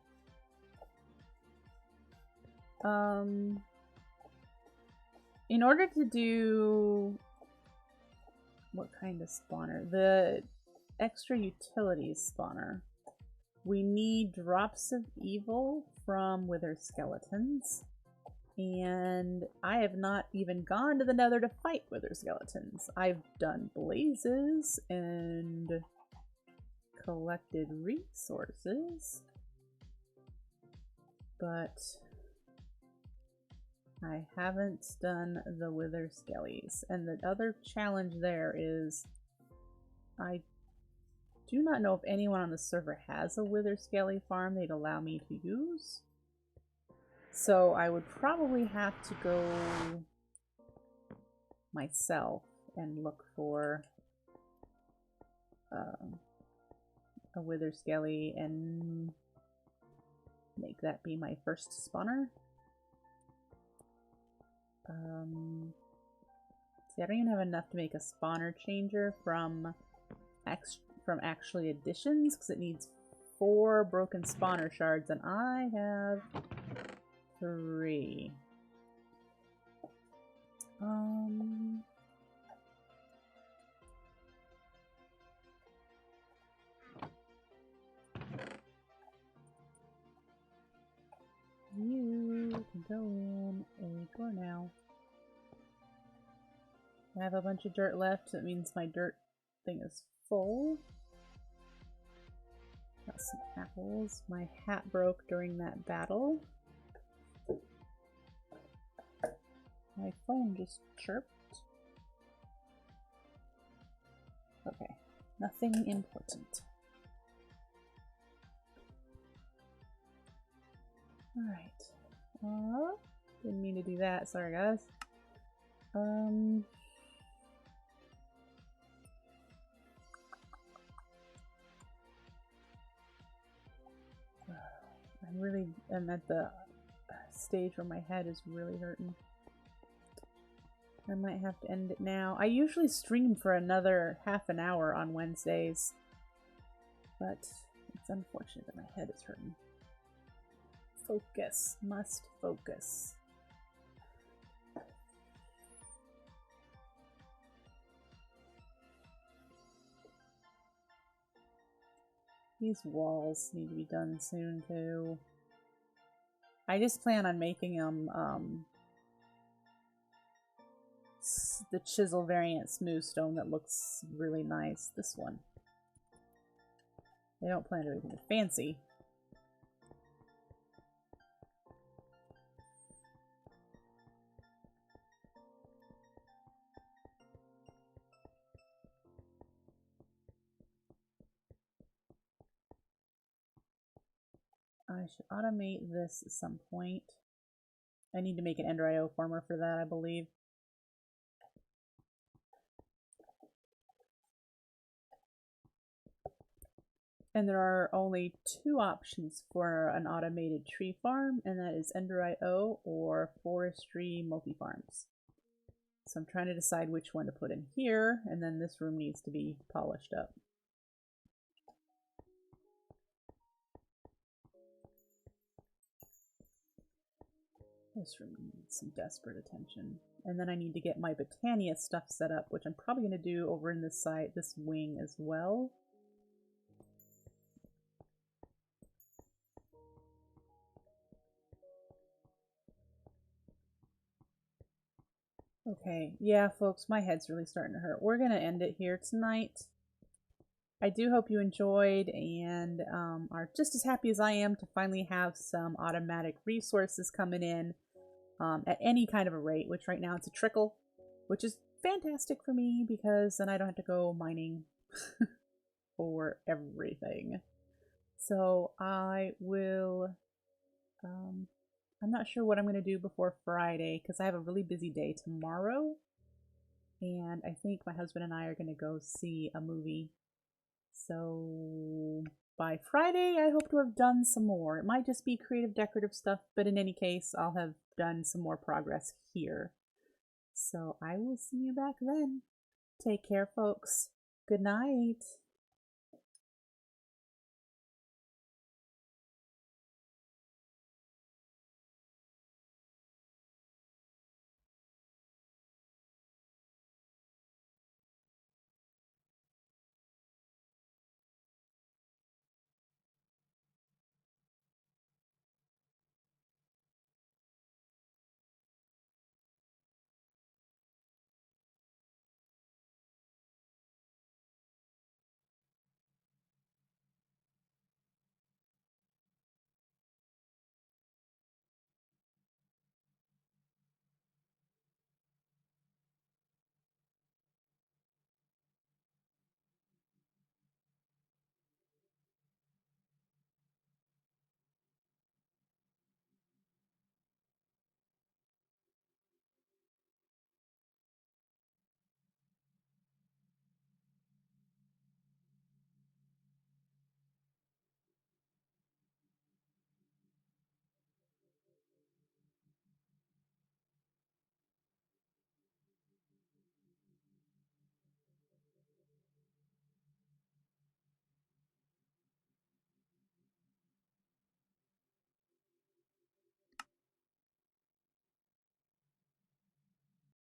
In order to do... what kind of spawner? The extra utilities spawner. We need drops of evil from wither skeletons. And I have not even gone to the nether to fight wither skeletons. I've done blazes and collected resources. But I haven't done the wither skellies. And the other challenge there is I do not know if anyone on the server has a wither skelly farm they'd allow me to use. So I would probably have to go myself and look for a wither skelly and make that be my first spawner. See, I don't even have enough to make a spawner changer from actually additions, because it needs 4 broken spawner shards and I have 3. You can go in a door now. I have a bunch of dirt left, so that means my dirt thing is full. Got some apples. My hat broke during that battle. My phone just chirped. Okay, nothing important. Alright. Didn't mean to do that. Sorry, guys. I really am at the stage where my head is really hurting. I might have to end it now. I usually stream for another half an hour on Wednesdays, but it's unfortunate that my head is hurting. Focus. Must focus. These walls need to be done soon too. I just plan on making them the chisel variant smooth stone that looks really nice. This one. They don't plan to do anything fancy. I should automate this at some point. I need to make an Ender IO former for that, I believe. And there are only two options for an automated tree farm, and that is Ender IO or forestry multi-farms. So I'm trying to decide which one to put in here, and then this room needs to be polished up. This room needs some desperate attention. And then I need to get my Botania stuff set up, which I'm probably going to do over in this side, this wing as well. Okay, yeah, folks, my head's really starting to hurt. We're going to end it here tonight. I do hope you enjoyed and are just as happy as I am to finally have some automatic resources coming in at any kind of a rate, which right now it's a trickle, which is fantastic for me because then I don't have to go mining for everything. So I will, I'm not sure what I'm going to do before Friday because I have a really busy day tomorrow. And I think my husband and I are going to go see a movie. So by Friday, I hope to have done some more. It might just be creative decorative stuff, but in any case, I'll have done some more progress here. So I will see you back then. Take care, folks. Good night.